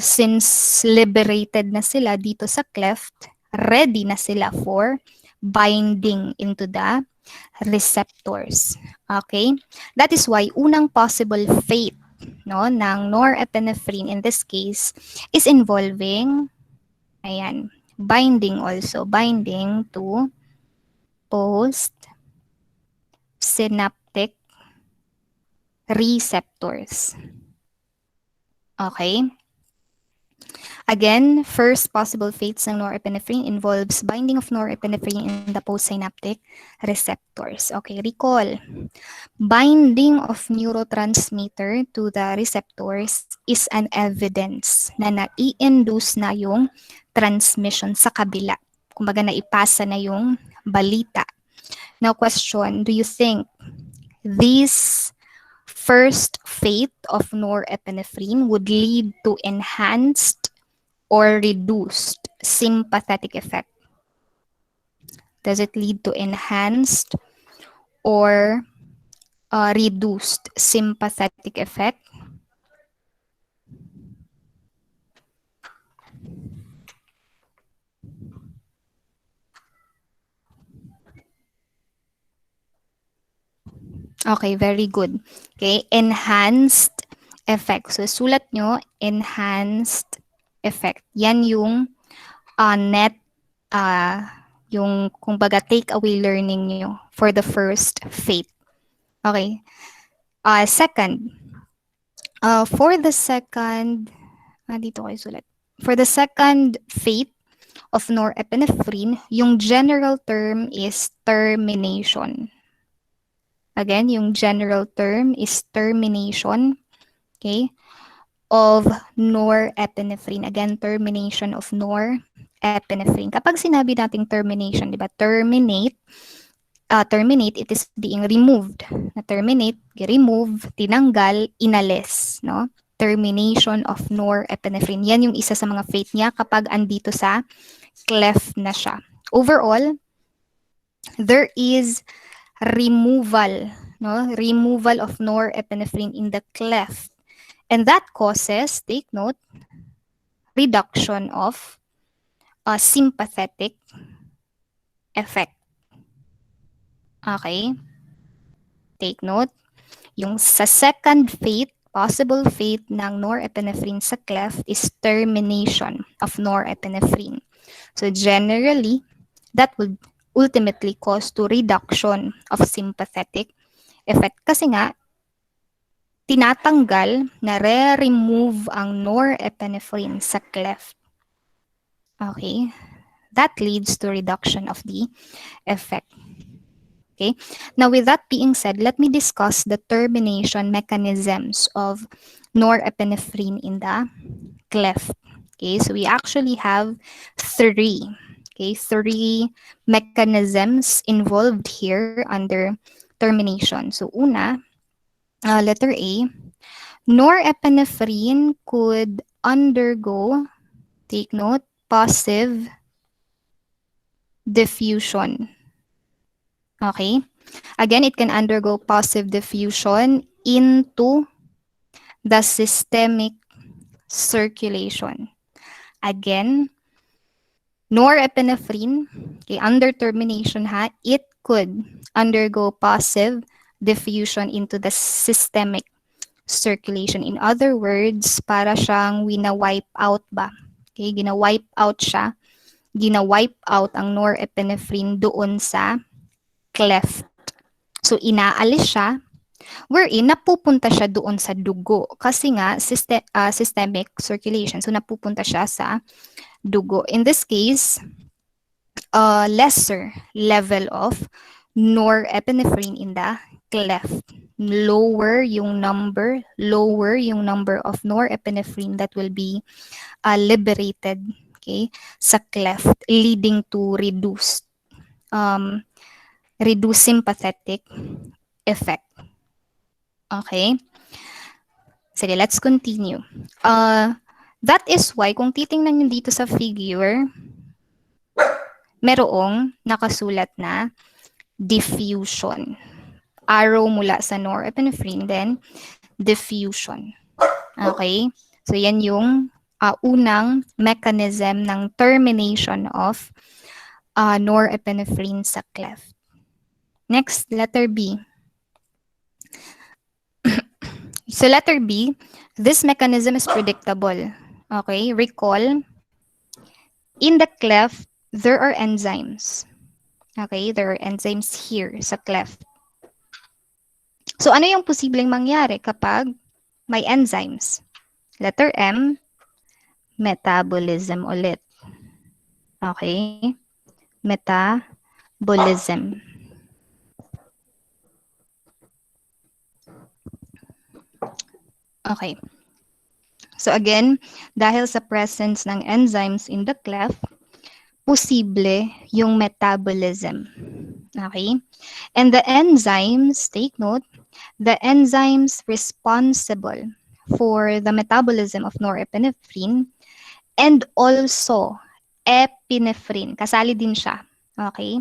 since liberated na sila dito sa cleft, ready na sila for binding into the receptors. Okay? That is why unang possible fate, no, ng norepinephrine in this case is involving, ayan, binding also, binding to post-synaptic receptors. Okay? Again, first possible fates ng norepinephrine involves binding of norepinephrine in the postsynaptic receptors. Okay, recall. Binding of neurotransmitter to the receptors is an evidence na nai-induce na yung transmission sa kabila. Kumbaga naipasa na yung balita. Now question, do you think this first fate of norepinephrine would lead to enhanced or reduced sympathetic effect? Does it lead to enhanced or reduced sympathetic effect? Okay, very good. Okay, enhanced effect. So, sulat nyo, enhanced effect. Yan yung net, uh, yung kumbaga takeaway learning nyo for the first fate. Okay. Second, for the second, dito kayo sulat. For the second fate of norepinephrine, yung general term is termination. Again, yung general term is termination, okay, of norepinephrine. Again, termination of norepinephrine. Kapag sinabi nating termination, di ba, terminate, it is being removed. Na terminate, remove, tinanggal, inalis, no? Termination of norepinephrine. Yan yung isa sa mga fate niya kapag andito sa cleft na siya. Overall, there is removal, no? Removal of norepinephrine in the cleft. And that causes, take note, reduction of sympathetic effect. Okay? Take note, yung sa second fate, possible fate ng norepinephrine sa cleft is termination of norepinephrine. So generally, that would ultimately cause to reduction of sympathetic effect. Kasi nga, tinatanggal na re-remove ang norepinephrine sa cleft. Okay? That leads to reduction of the effect. Okay. Now, with that being said, let me discuss the termination mechanisms of norepinephrine in the cleft. Okay, so we actually have three. Okay, three mechanisms involved here under termination. So, una, letter A, norepinephrine could undergo, take note, passive diffusion. Okay? Again, it can undergo passive diffusion into the systemic circulation. Again, norepinephrine, okay, under termination it could undergo passive diffusion into the systemic circulation. In other words, para siyang wina-wipe out ba? Okay, gina-wipe out siya. Gina-wipe out ang norepinephrine doon sa cleft. So, inaalis siya, wherein napupunta siya doon sa dugo. Kasi nga, systemic circulation. So, napupunta siya sa dugo. In this case, lesser level of norepinephrine in the cleft. Lower yung number of norepinephrine that will be liberated, okay, sa cleft, leading to reduced sympathetic effect. Okay? Sige, let's continue. That is why, kung titingnan nyo dito sa figure, merong nakasulat na diffusion. Arrow mula sa norepinephrine, then diffusion. Okay? So, yan yung unang mechanism ng termination of norepinephrine sa cleft. Next, letter B. So, letter B, this mechanism is predictable. Okay? Recall, in the cleft, there are enzymes. Okay? There are enzymes here sa cleft. So, ano yung posibleng mangyari kapag may enzymes? Letter M, metabolism ulit. Okay? Metabolism. Okay. So again, dahil sa presence ng enzymes in the cleft, posible yung metabolism. Okay? And the enzymes, take note, the enzymes responsible for the metabolism of norepinephrine and also epinephrine. Kasali din siya. Okay?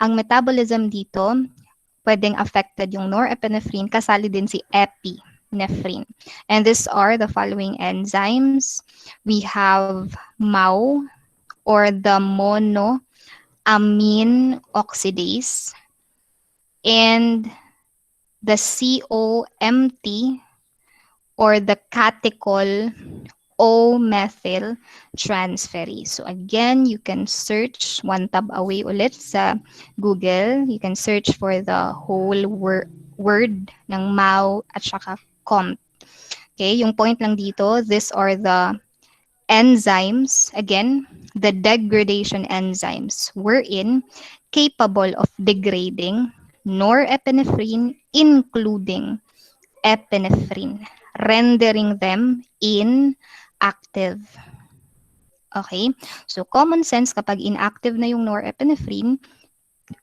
Ang metabolism dito, pwedeng affected yung norepinephrine, kasali din si epinephrine. And these are the following enzymes. We have MAO, or the monoamine oxidase, and the COMT or the catechol O-methyl transferase. So again, you can search one tab away ulit sa Google. You can search for the whole word ng MAO at saka COMT. Okay, yung point lang dito, these are the enzymes, again, the degradation enzymes wherein capable of degrading norepinephrine, including epinephrine, rendering them inactive. Okay? So, common sense, kapag inactive na yung norepinephrine,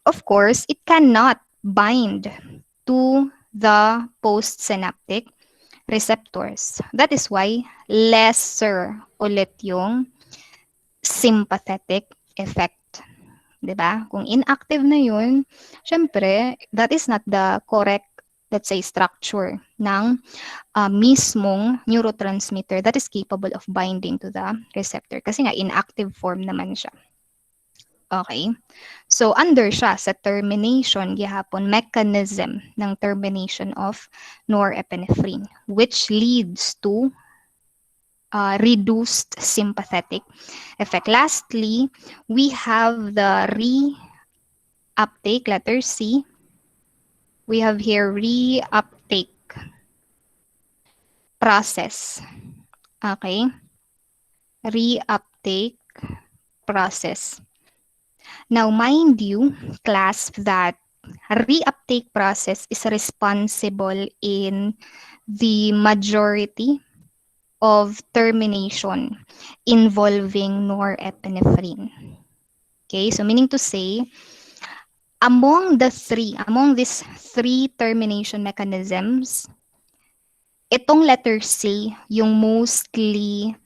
of course, it cannot bind to the postsynaptic receptors. That is why lesser ulit yung sympathetic effect. 'Di ba? Kung inactive na yun, syempre, that is not the correct, let's say, structure ng mismong neurotransmitter that is capable of binding to the receptor. Kasi nga, inactive form naman siya. Okay? So, under siya sa termination, gihapon, mechanism ng termination of norepinephrine, which leads to reduced sympathetic effect. Lastly, we have the reuptake, letter C. We have here reuptake process. Okay? Reuptake process. Now, mind you, class, that reuptake process is responsible in the majority of termination involving norepinephrine. Okay, so meaning to say, among these three termination mechanisms, itong letter C, yung mostly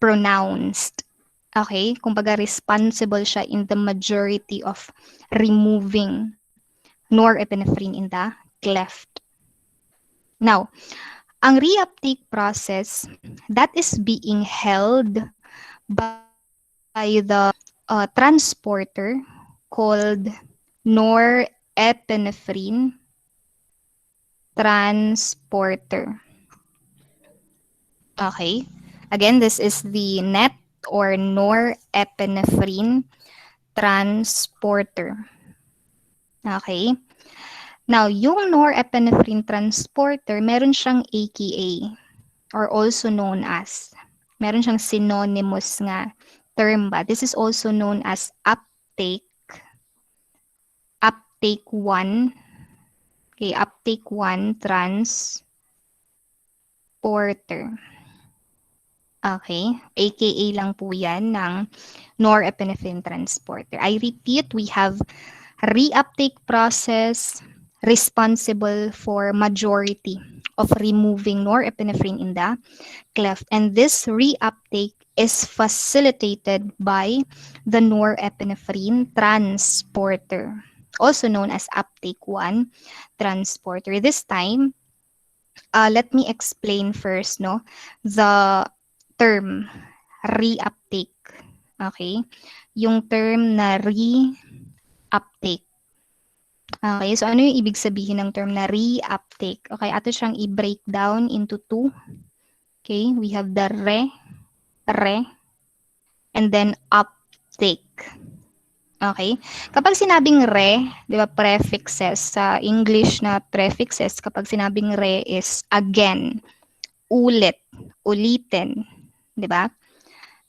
pronounced. Okay, kumbaga responsible siya in the majority of removing norepinephrine in the cleft. Now, ang reuptake process, that is being held by the transporter called norepinephrine transporter. Okay. Again, this is the NET or norepinephrine transporter. Okay. Now, yung norepinephrine transporter, meron siyang AKA or also known as. Meron siyang synonymous nga term ba. This is also known as uptake 1. Okay, uptake 1 transporter. Okay, AKA lang po yan ng norepinephrine transporter. I repeat, we have reuptake process responsible for majority of removing norepinephrine in the cleft. And this reuptake is facilitated by the norepinephrine transporter, also known as uptake 1 transporter. This time, let me explain first the term reuptake. Okay? Yung term na reuptake. Okay, so ano yung ibig sabihin ng term na reuptake? Okay, ato siyang i-break down into two. Okay, we have the re, and then uptake. Okay, kapag sinabing re, di ba, prefixes, sa English na prefixes, kapag sinabing re is again, ulit, ulitin, di ba?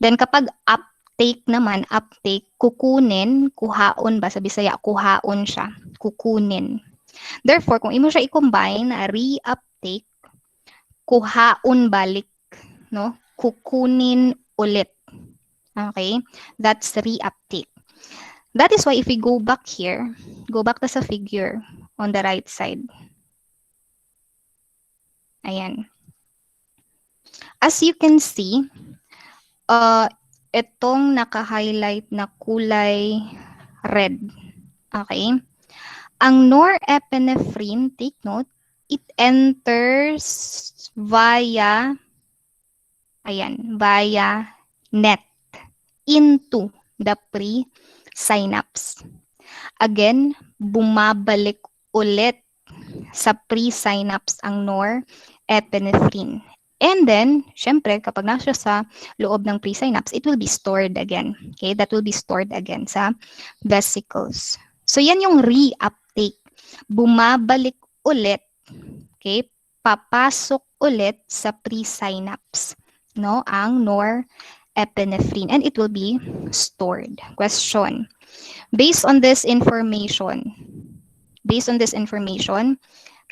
Then kapag uptake naman, uptake, kukunin, kuhaon ba? Sa Bisaya, kuhaon siya. Kukunin. Therefore, kung imo siya i-combine, reuptake, kuhaon balik, no? Kukunin ulit. Okay? That's reuptake. That is why if we go back here, go back to sa figure on the right side. Ayan. As you can see, itong naka-highlight na kulay red. Okay? Ang norepinephrine, take note, it enters via net into the pre-synapse. Again, bumabalik ulit sa pre-synapse ang norepinephrine. And then, syempre, kapag nasa sa loob ng pre-synapse, it will be stored again. Okay, that will be stored again sa vesicles. So, yan yung reuptake. Bumabalik ulit, okay, papasok ulit sa pre-synapse, no, ang norepinephrine, and it will be stored. Question. Based on this information,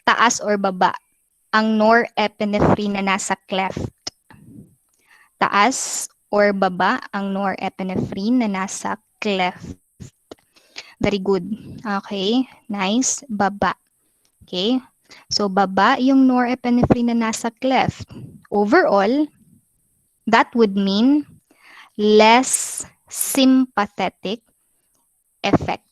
taas or baba ang norepinephrine na nasa cleft? Taas or baba ang norepinephrine na nasa cleft? Very good. Okay, nice. Baba. Okay, so baba yung norepinephrine na nasa cleft. Overall, that would mean less sympathetic effect.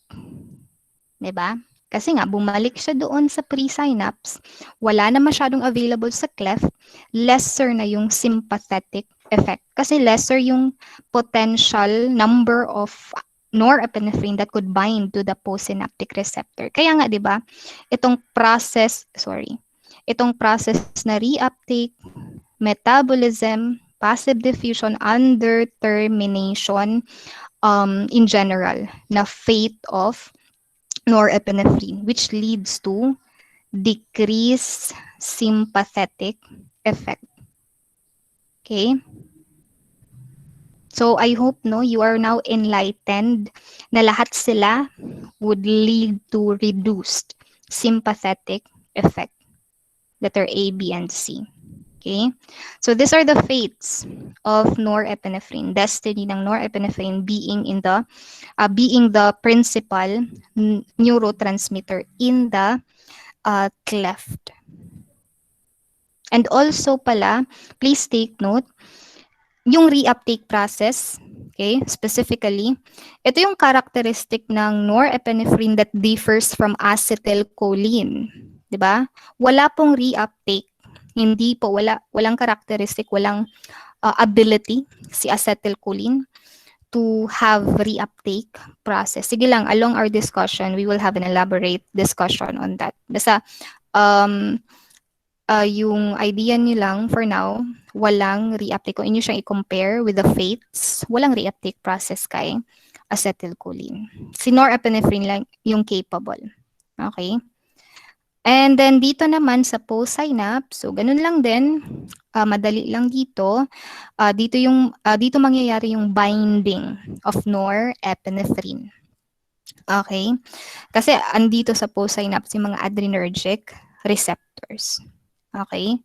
Diba? Kasi nga, bumalik siya doon sa pre-synapse, wala na masyadong available sa cleft, lesser na yung sympathetic effect. Kasi lesser yung potential number of norepinephrine that could bind to the postsynaptic receptor. Kaya nga, di ba, itong process na reuptake, metabolism, passive diffusion, under termination, in general, na fate of norepinephrine, which leads to decreased sympathetic effect. Okay? So I hope you are now enlightened na lahat sila would lead to reduced sympathetic effect. Letter A, B, and C. Okay? So these are the fates of norepinephrine. Destiny ng norepinephrine being the principal neurotransmitter in the cleft. And also pala, please take note, yung reuptake process, okay, specifically, ito yung characteristic ng norepinephrine that differs from acetylcholine. Diba? Wala pong reuptake. Hindi po, walang characteristic, walang ability si acetylcholine to have reuptake process. Sige lang, along our discussion, we will have an elaborate discussion on that. Basta, yung idea nyo lang, for now, walang reuptake. Kung inyo siyang i-compare with the fates, walang reuptake process kay acetylcholine. Si norepinephrine lang yung capable. Okay? And then dito naman sa postsynapse, so ganun lang din, madali lang dito. Dito mangyayari yung binding of norepinephrine. Okay? Kasi andito sa postsynapse yung mga adrenergic receptors. Okay?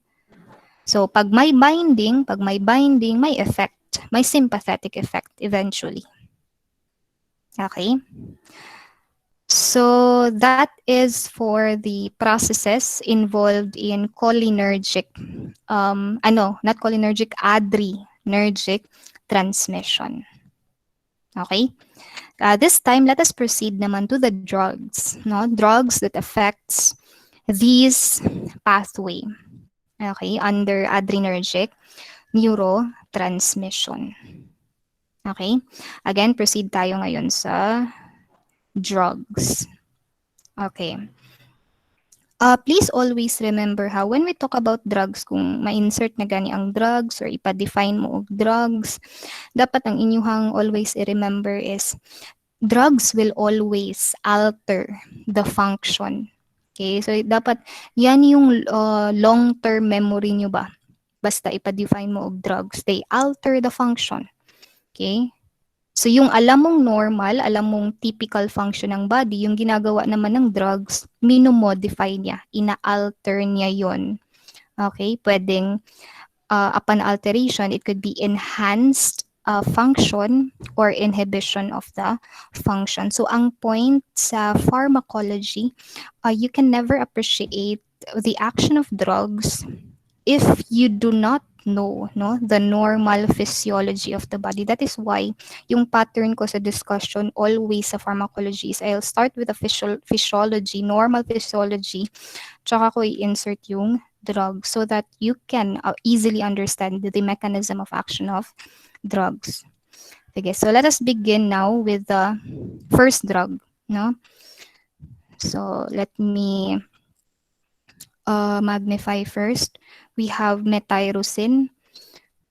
So pag may binding, may effect, may sympathetic effect eventually. Okay? So that is for the processes involved in cholinergic, adrenergic transmission. Okay? This time, let us proceed naman to the drugs. No? Drugs that affects these pathway. Okay? Under adrenergic neurotransmission. Okay? Again, proceed tayo ngayon sa drugs. Okay. Please always remember how when we talk about drugs, kung ma-insert na gani ang drugs or ipa-define mo og drugs, dapat ang inyuhang always i-remember is drugs will always alter the function. Okay? So dapat yan yung long-term memory nyo ba? Basta ipa-define mo og drugs, they alter the function. Okay? So yung alam mong normal, alam mong typical function ng body, yung ginagawa naman ng drugs, minomodify niya, ina-alter niya yon. Okay? Pwedeng upon alteration, it could be enhanced function or inhibition of the function. So ang point sa pharmacology, you can never appreciate the action of drugs if you do not know the normal physiology of the body. That is why yung pattern ko sa discussion always sa pharmacology is I'll start with the physiology, normal physiology, tsaka ko i-insert yung drug so that you can easily understand the mechanism of action of drugs. Okay, so let us begin now with the first drug. No? So let me magnify first. We have methyrosin,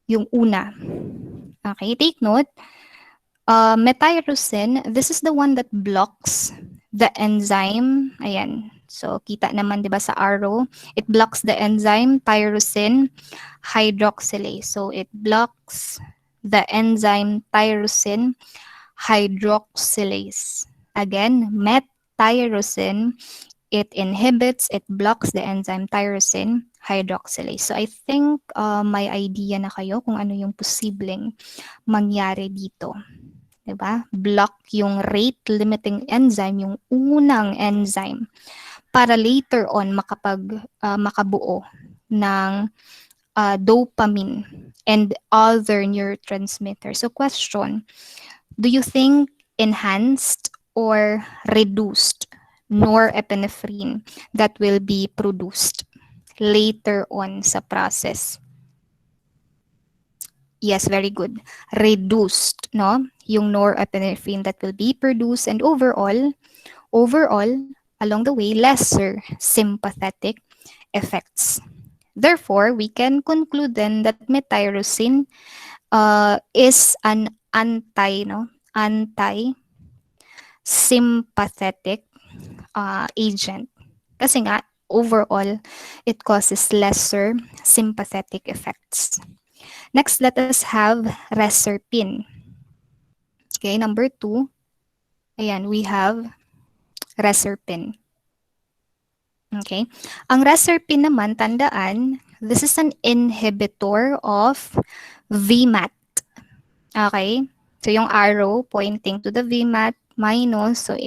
yung una. Okay, take note. Methyrosin, this is the one that blocks the enzyme. Ayan. So, kita naman, di ba, sa arrow. It blocks the enzyme tyrosine hydroxylase. So, it blocks the enzyme tyrosine hydroxylase. Again, methyrosin, it blocks the enzyme tyrosine hydroxylase. So, I think may idea na kayo kung ano yung posibleng mangyari dito. Diba? Block yung rate limiting enzyme, yung unang enzyme, para later on makabuo ng dopamine and other neurotransmitters. So question, do you think enhanced or reduced norepinephrine that will be produced later on sa process? Yes, very good. Reduced, no? Yung norepinephrine that will be produced, and overall, along the way, lesser sympathetic effects. Therefore, we can conclude then that methyrosin is an anti-sympathetic agent. Kasi nga, overall, it causes lesser sympathetic effects. Next, let us have reserpine. Okay, number 2. Ayan, we have reserpine. Okay. Ang reserpine naman, tandaan, this is an inhibitor of VMAT. Okay? So, yung arrow pointing to the VMAT minus, so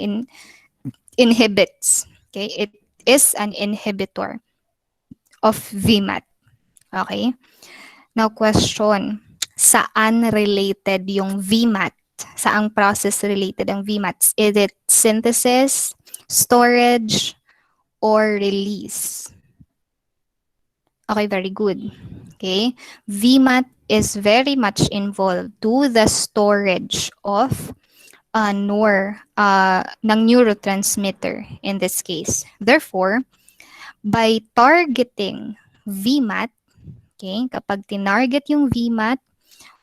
inhibits. Okay? It is an inhibitor of VMAT. Okay? Now, question, saan related yung VMAT? Saang process related ang VMAT? Is it synthesis, storage, or release? Okay, very good. Okay, VMAT is very much involved to the storage of ng neurotransmitter in this case. Therefore, by targeting VMAT, okay, kapag tinarget yung VMAT,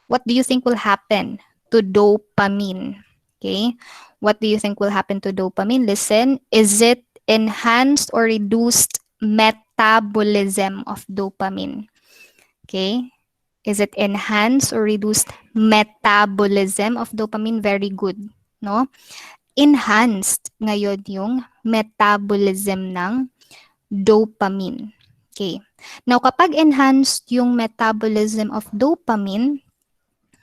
what do you think will happen to dopamine? Okay, what do you think will happen to dopamine? Listen, is it enhanced or reduced metabolism of dopamine? Okay, is it enhanced or reduced metabolism of dopamine? Very good, no? Enhanced ngayon yung metabolism ng dopamine. Okay. Now, kapag enhanced yung metabolism of dopamine,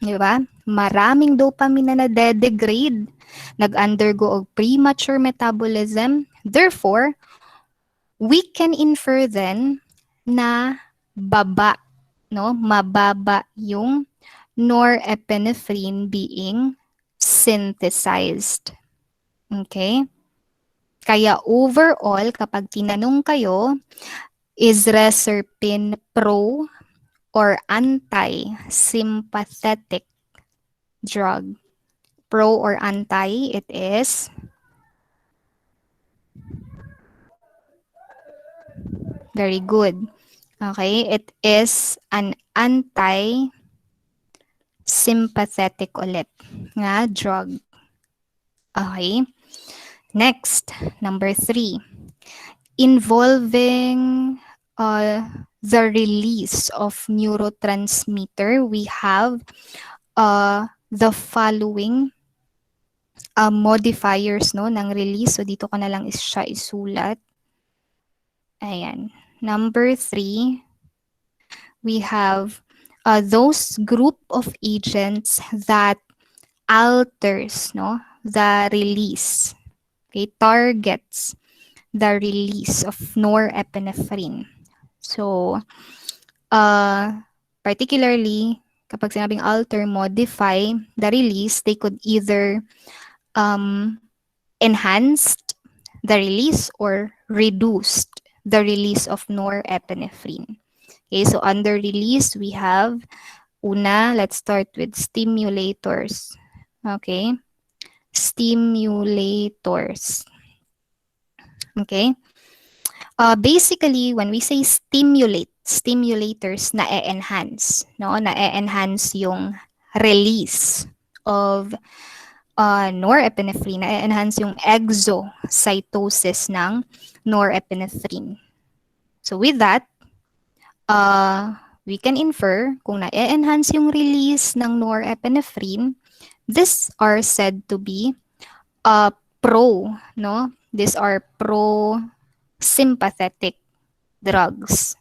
di ba? Maraming dopamine na nade-degrade, nag-undergo og premature metabolism. Therefore, we can infer then na mababa yung norepinephrine being synthesized. Okay? Kaya overall, kapag tinanong kayo, is reserpine pro or anti-sympathetic drug? Pro or anti, it is very good. Okay, it is an anti-sympathetic ulit nga drug. Okay. Next, number 3. Involving the release of neurotransmitter, we have the following modifiers ng release. So, dito ko na lang siya isulat. Ayan. Number 3, we have those group of agents that alters the release. Okay, targets the release of norepinephrine. So, particularly, kapag sinabing alter, modify the release, they could either enhanced the release or reduced the release of norepinephrine. Okay, so under release, we have una, let's start with stimulators. Okay, stimulators. Okay, Basically, when we say stimulators na-enhance, no? Na-enhance yung release of norepinephrine, na-enhance yung exocytosis ng norepinephrine. So with that, we can infer kung na-enhance yung release ng norepinephrine, these are said to be pro, no? These are pro-sympathetic drugs.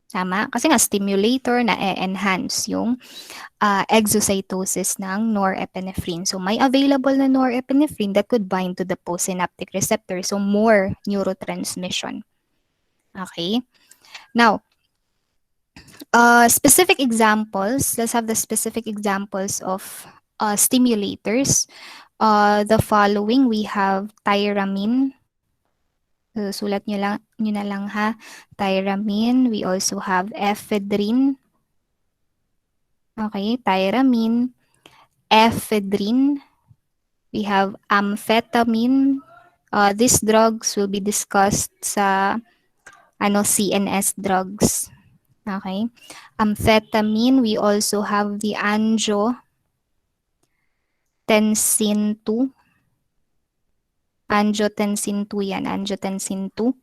Tama? Kasi nga stimulator na-enhance yung exocytosis ng norepinephrine. So may available na norepinephrine that could bind to the postsynaptic receptor. So more neurotransmission. Okay? Now, specific examples. Let's have the specific examples of stimulators. The following, we have tyramine. Sulat nyo na lang ha. Tyramine. We also have ephedrine. Okay, tyramine, ephedrine. We have amphetamine. These drugs will be discussed sa CNS drugs. Okay. Amphetamine, we also have the angiotensin 2. Angiotensin 2 yan, angiotensin 2.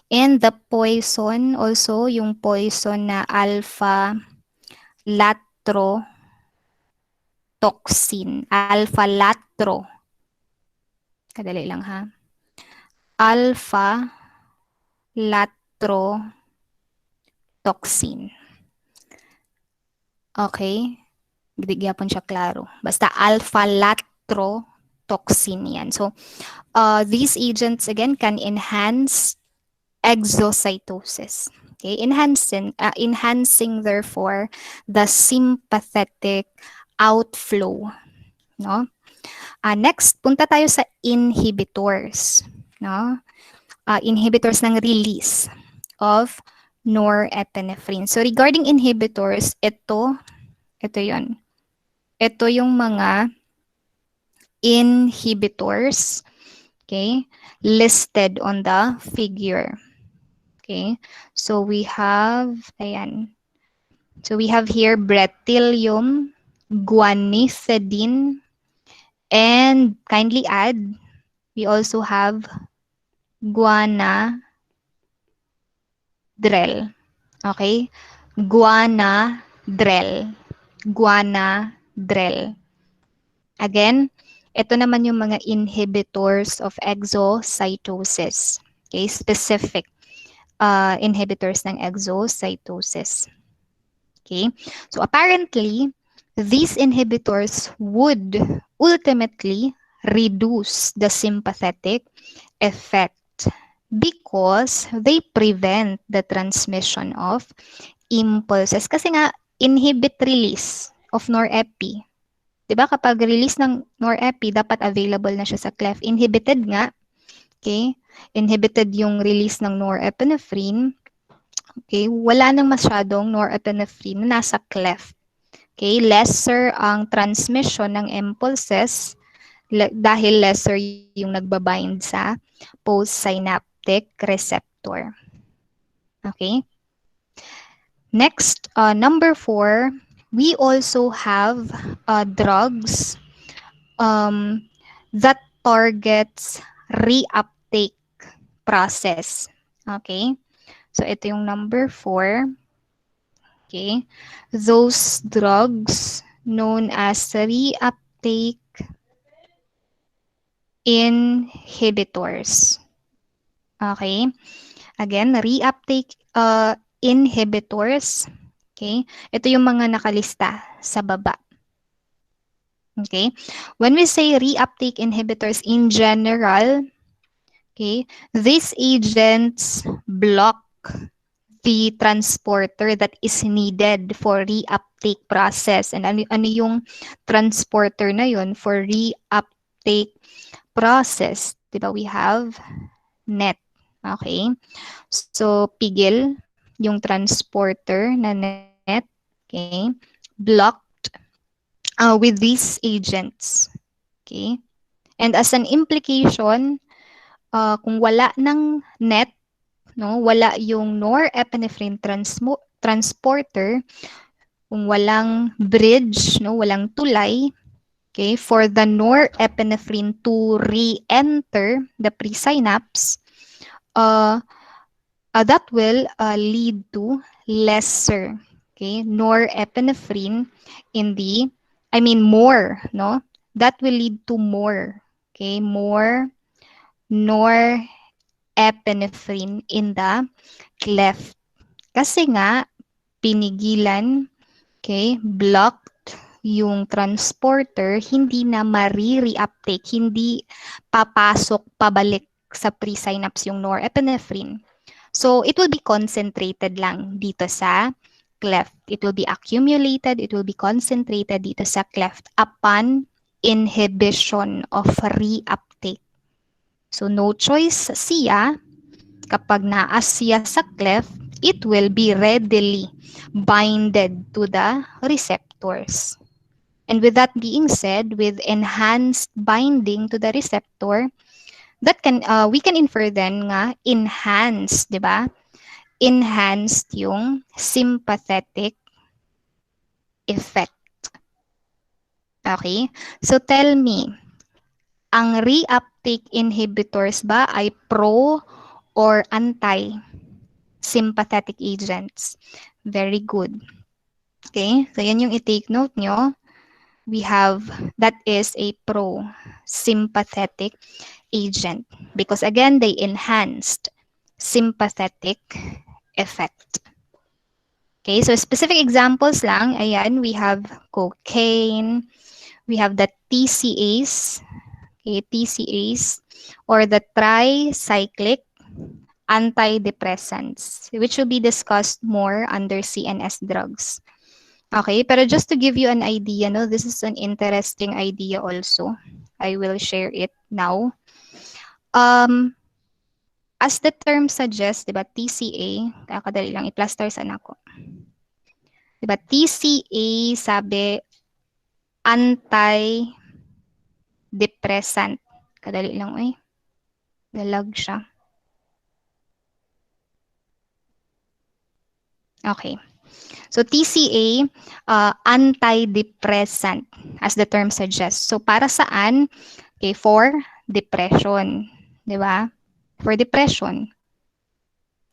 And the poison, also yung poison na alpha-latrotoxin. Alpha-latro. Kadali lang ha. Alpha-latrotoxin. Okay? Hindi gyapon siya klaro. Basta alpha-latrotoxin yan. So, these agents again can enhance exocytosis. Okay, enhancing therefore the sympathetic outflow. No? Next, punta tayo sa inhibitors. No? Inhibitors ng release of norepinephrine. So regarding inhibitors, ito yon. Ito yung mga inhibitors, okay, listed on the figure. Okay, so we have, ayan. So we have here bretylium, guanethidine, and kindly add, we also have guanadrel. Okay, guanadrel. Guanadrel. Again, ito naman yung mga inhibitors of exocytosis. Okay, specific inhibitors ng exocytosis. Okay, so apparently, these inhibitors would ultimately reduce the sympathetic effect because they prevent the transmission of impulses. Kasi nga, inhibit release of norepi. Diba kapag release ng norepi, dapat available na siya sa cleft. Inhibited nga. Okay? Inhibited yung release ng norepinephrine. Okay? Wala nang masyadong norepinephrine na nasa cleft. Okay? Lesser ang transmission ng impulses dahil lesser yung nagbabind sa postsynaptic receptor. Okay? Next, number 4, we also have drugs that targets reuptake process. Okay? So, ito yung number 4. Okay? Those drugs known as reuptake inhibitors. Okay? Again, reuptake inhibitors. Okay? Ito yung mga nakalista sa baba. Okay? When we say reuptake inhibitors in general, okay, these agents block the transporter that is needed for reuptake process. And ano yung transporter na yun for reuptake process? Diba? We have net. Okay? So, pigil yung transporter na net. Okay? Blocked with these agents. Okay? And as an implication, kung wala ng net, no? Wala yung norepinephrine transporter, kung walang bridge, no, walang tulay, okay, for the norepinephrine to re-enter the presynapse, that will lead to lesser, okay, norepinephrine in the, I mean more, no? That will lead to more, okay, more norepinephrine in the cleft. Kasi nga, pinigilan, okay, blocked yung transporter, hindi na mari-reuptake, hindi papasok, pabalik sa presynapse yung norepinephrine. So, it will be concentrated lang dito sa cleft. It will be accumulated, it will be concentrated dito sa cleft upon inhibition of reuptake. So, no choice siya, kapag naas siya sa cleft, it will be readily binded to the receptors. And with that being said, with enhanced binding to the receptor, that can we can infer then nga enhanced, di ba? Enhanced yung sympathetic effect. Okay? So tell me, ang reuptake inhibitors ba ay pro or anti-sympathetic agents? Very good. Okay? So yan yung i-take note nyo. We have, that is a pro-sympathetic agent because again, they enhanced sympathetic effect. Okay, so specific examples lang, ayan, we have cocaine, we have the TCAs, okay, TCAs, or the tricyclic antidepressants, which will be discussed more under CNS drugs. Okay, pero just to give you an idea, no, this is an interesting idea also. I will share it now. As the term suggests, diba, TCA, kakadali lang, i-plaster sana ako. Diba, TCA, sabi, antidepressant. Kadali lang, eh. Dalag siya. Okay. So TCA, antidepressant, as the term suggests. So para saan? Okay, for depression. Di ba? For depression.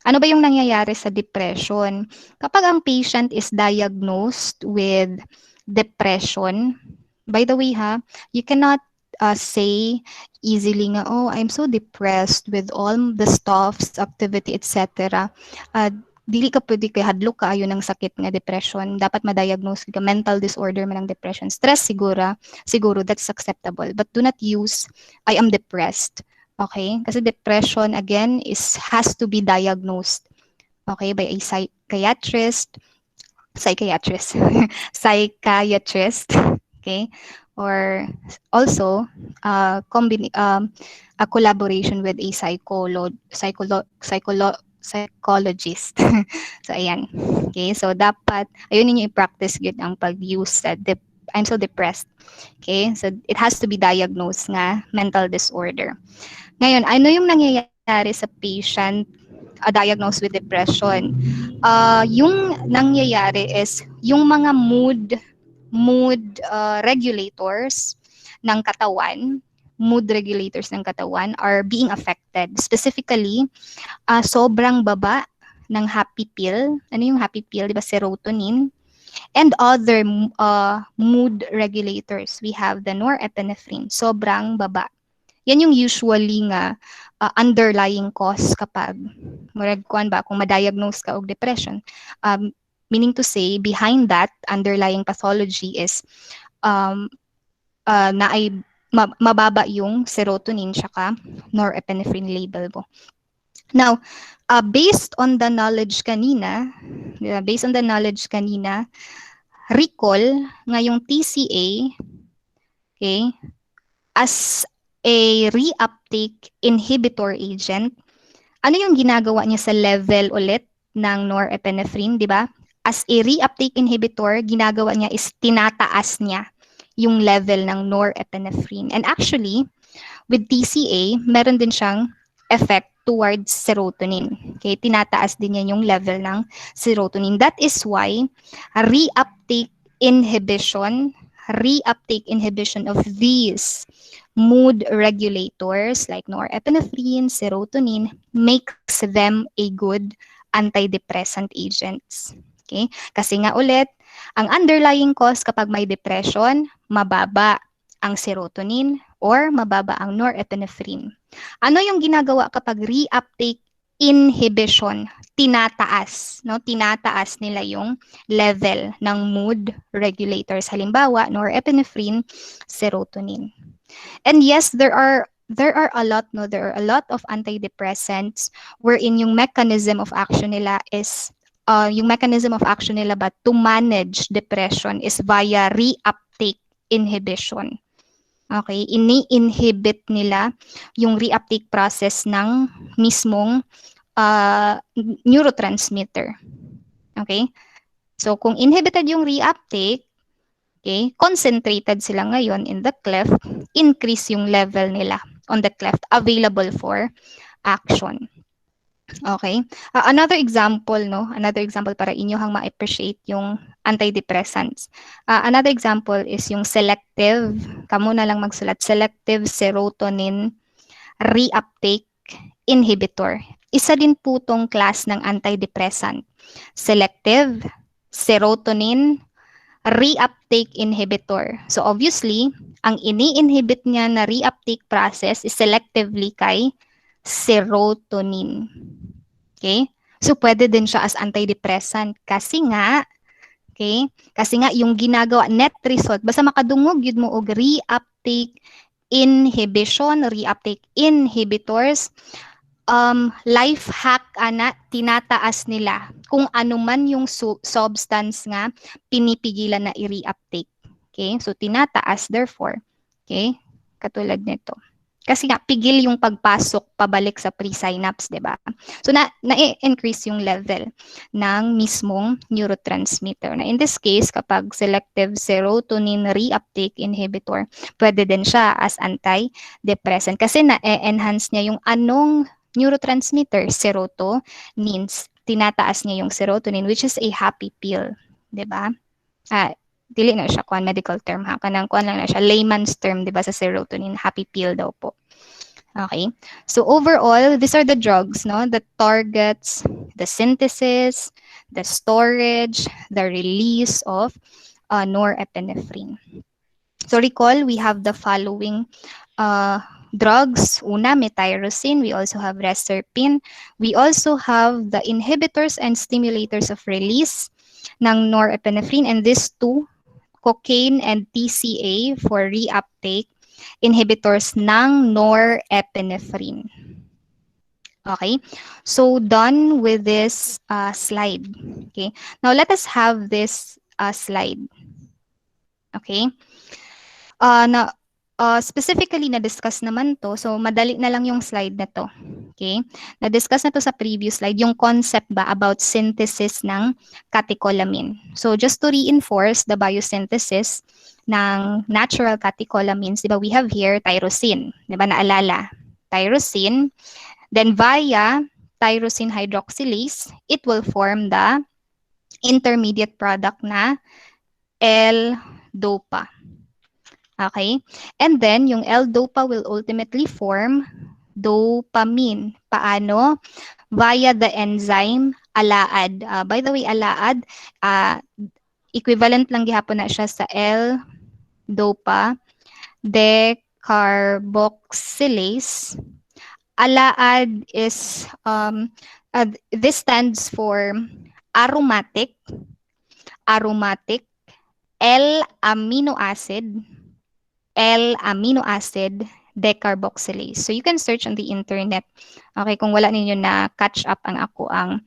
Ano ba yung nangyayari sa depression? Kapag ang patient is diagnosed with depression, by the way ha, you cannot say easily nga, oh, I'm so depressed with all the stuffs, activity, etc. Dili ka pwede kay hadlok ka ayon ng sakit nga depression. Dapat ma-diagnose ka mental disorder man ang depression. Stress siguro that's acceptable. But do not use I am depressed. Okay? Kasi depression again has to be diagnosed, okay, by a psychiatrist, okay? Or also a collaboration with a psychologist. So ayan. Okay, so dapat ayun ninyo i-practice gud ang pag-use sa I'm so depressed. Okay? So it has to be diagnosed nga mental disorder. Ngayon, ano yung nangyayari sa patient diagnosed with depression? Yung nangyayari is yung mga mood regulators ng katawan, are being affected. Specifically, sobrang baba ng happy pill. Ano yung happy pill? Diba? Serotonin. And other mood regulators. We have the norepinephrine. Sobrang baba. Yan yung usually nga underlying cause kapag murag kuan ba kung ma-diagnose ka og depression. Meaning to say, behind that underlying pathology is mababa yung serotonin tsaka norepinephrine label mo. Now, based on the knowledge kanina, recall nga yung TCA, okay, as a reuptake inhibitor agent, ano yung ginagawa niya sa level ulit ng norepinephrine, di ba? As a reuptake inhibitor, ginagawa niya is tinataas niya yung level ng norepinephrine. And actually, with TCA, meron din siyang effect towards serotonin. Okay, tinataas din yan yung level ng serotonin. That is why reuptake inhibition of these mood regulators like norepinephrine, serotonin makes them a good antidepressant agents. Okay? Kasi nga ulit, ang underlying cause kapag may depression, mababa ang serotonin or mababa ang norepinephrine. Ano yung ginagawa kapag reuptake inhibition? Tinataas, no? Tinataas nila yung level ng mood regulators. Halimbawa, norepinephrine, serotonin. And yes, there are a lot, no? There are a lot of antidepressants wherein yung mechanism of action nila ba to manage depression is via reuptake inhibition. Okay, ini-inhibit nila yung reuptake process ng mismong neurotransmitter. Okay? So kung inhibited yung reuptake, okay, concentrated sila ngayon in the cleft, increase yung level nila on the cleft available for action. Okay? Another example para inyo hang ma-appreciate yung antidepressants. Another example is yung selective, kamo na lang magsulat, selective serotonin reuptake inhibitor. Isa din po tong class ng antidepressant. Selective serotonin reuptake inhibitor. So obviously, ang ini-inhibit niya na reuptake process is selectively kay serotonin. Okay? So pwede din siya as antidepressant kasi nga yung ginagawa net result basta makadungog yun mo og reuptake inhibitors, life hack ana, tinataas nila kung ano man yung substance nga pinipigilan na i-reuptake. Okay? So tinataas therefore. Okay? Katulad nito. Kasi nga pigil yung pagpasok pabalik sa pre-synapse, 'di ba? So na-increase yung level ng mismong neurotransmitter. Na in this case, kapag selective serotonin reuptake inhibitor, pwede din siya as antidepressant kasi na-enhance niya yung anong neurotransmitter, serotonin. Tinataas niya yung serotonin, which is a happy pill, 'di ba? Dili na siya kuan medical term ha, kanang kuan lang na siya layman's term, 'di ba, sa serotonin, happy pill daw po. Okay? So overall, these are the drugs, no, that targets the synthesis, the storage, the release of norepinephrine. So recall, we have the following drugs. Una, Methylerosin. We also have Reserpine. We also have the inhibitors and stimulators of release ng norepinephrine, and these two, cocaine and TCA for reuptake inhibitors ng norepinephrine. Okay, so done with this slide. Okay, now let us have this slide. Okay, specifically na-discuss naman to, so madali na lang yung slide na to. Okay, na-discuss na to sa previous slide, yung concept ba about synthesis ng catecholamine. So just to reinforce the biosynthesis ng natural catecholamines, diba, we have here tyrosine, diba, naalala, tyrosine, then via tyrosine hydroxylase, it will form the intermediate product na L-dopa. Okay? And then, yung L-dopa will ultimately form dopamine. Paano? Via the enzyme ALAAD. By the way, ALAAD, equivalent lang gihapon na siya sa L-dopa decarboxylase. ALAAD is, this stands for aromatic L-amino acid decarboxylase. So you can search on the internet. Okay, kung wala ninyo na catch up ang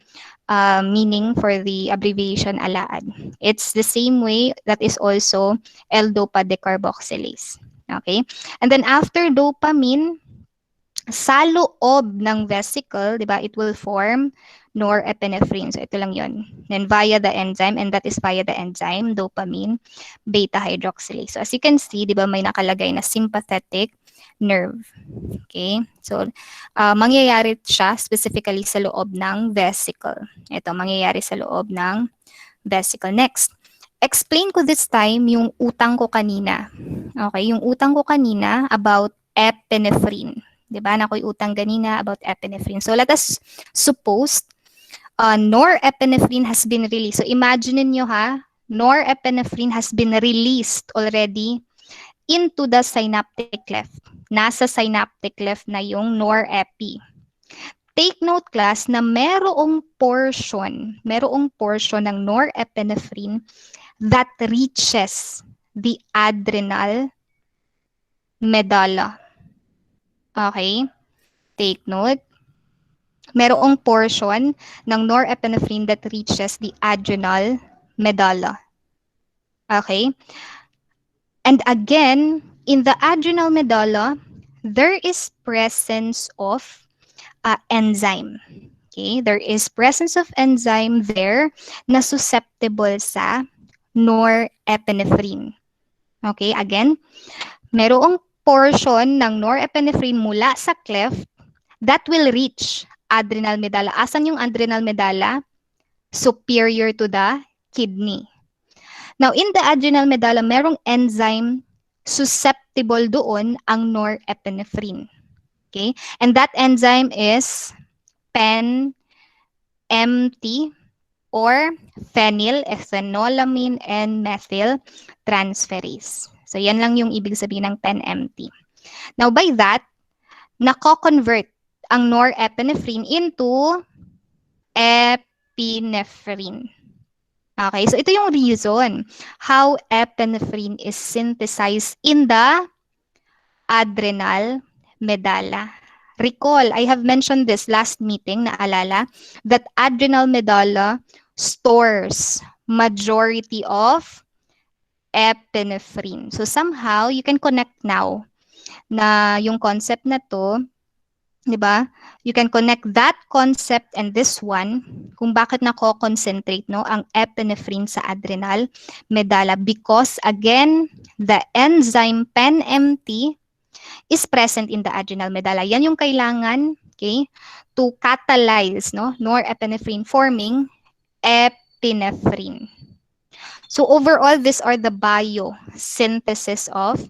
meaning for the abbreviation ALAAD. It's the same way that is also L-dopa decarboxylase. Okay? And then after dopamine, sa loob ng vesicle, di ba, it will form norepinephrine. So ito lang yun. Then via the enzyme, and that is via the enzyme, dopamine beta hydroxylase. So as you can see, di ba, may nakalagay na sympathetic nerve. Okay? So, mangyayari siya specifically sa loob ng vesicle. Ito, mangyayari sa loob ng vesicle. Next, explain ko this time yung utang ko kanina. Okay, yung utang ko kanina about epinephrine. Diba? Na ako'y utang kanina about epinephrine. So, let us suppose norepinephrine has been released. So, imagine niyo ha, norepinephrine has been released already into the synaptic cleft. Nasa synaptic cleft na yung norepi. Take note class na merong portion ng norepinephrine that reaches the adrenal medulla. Okay? Take note. Merong portion ng norepinephrine that reaches the adrenal medulla. Okay? And again, in the adrenal medulla, there is presence of enzyme. Okay? There is presence of enzyme there na susceptible sa norepinephrine. Okay? Again, merong portion ng norepinephrine mula sa cleft that will reach adrenal medulla. Asan yung adrenal medulla? Superior to the kidney. Now, in the adrenal medulla, merong enzyme susceptible doon ang norepinephrine. Okay? And that enzyme is PEN-MT or phenylethylamine and methyltransferase. So, yan lang yung ibig sabihin ng PEN-MT. Now, by that, nako-convert ang norepinephrine into epinephrine. Okay, so ito yung reason how epinephrine is synthesized in the adrenal medulla. Recall, I have mentioned this last meeting, naalala, that adrenal medulla stores majority of epinephrine. So somehow, you can connect now na yung concept na to, di ba? You can connect that concept and this one kung bakit nako-concentrate no ang epinephrine sa adrenal medulla because again the enzyme PEN-MT is present in the adrenal medulla. Yan yung kailangan, okay, to catalyze no norepinephrine forming epinephrine. So overall, these are the biosynthesis of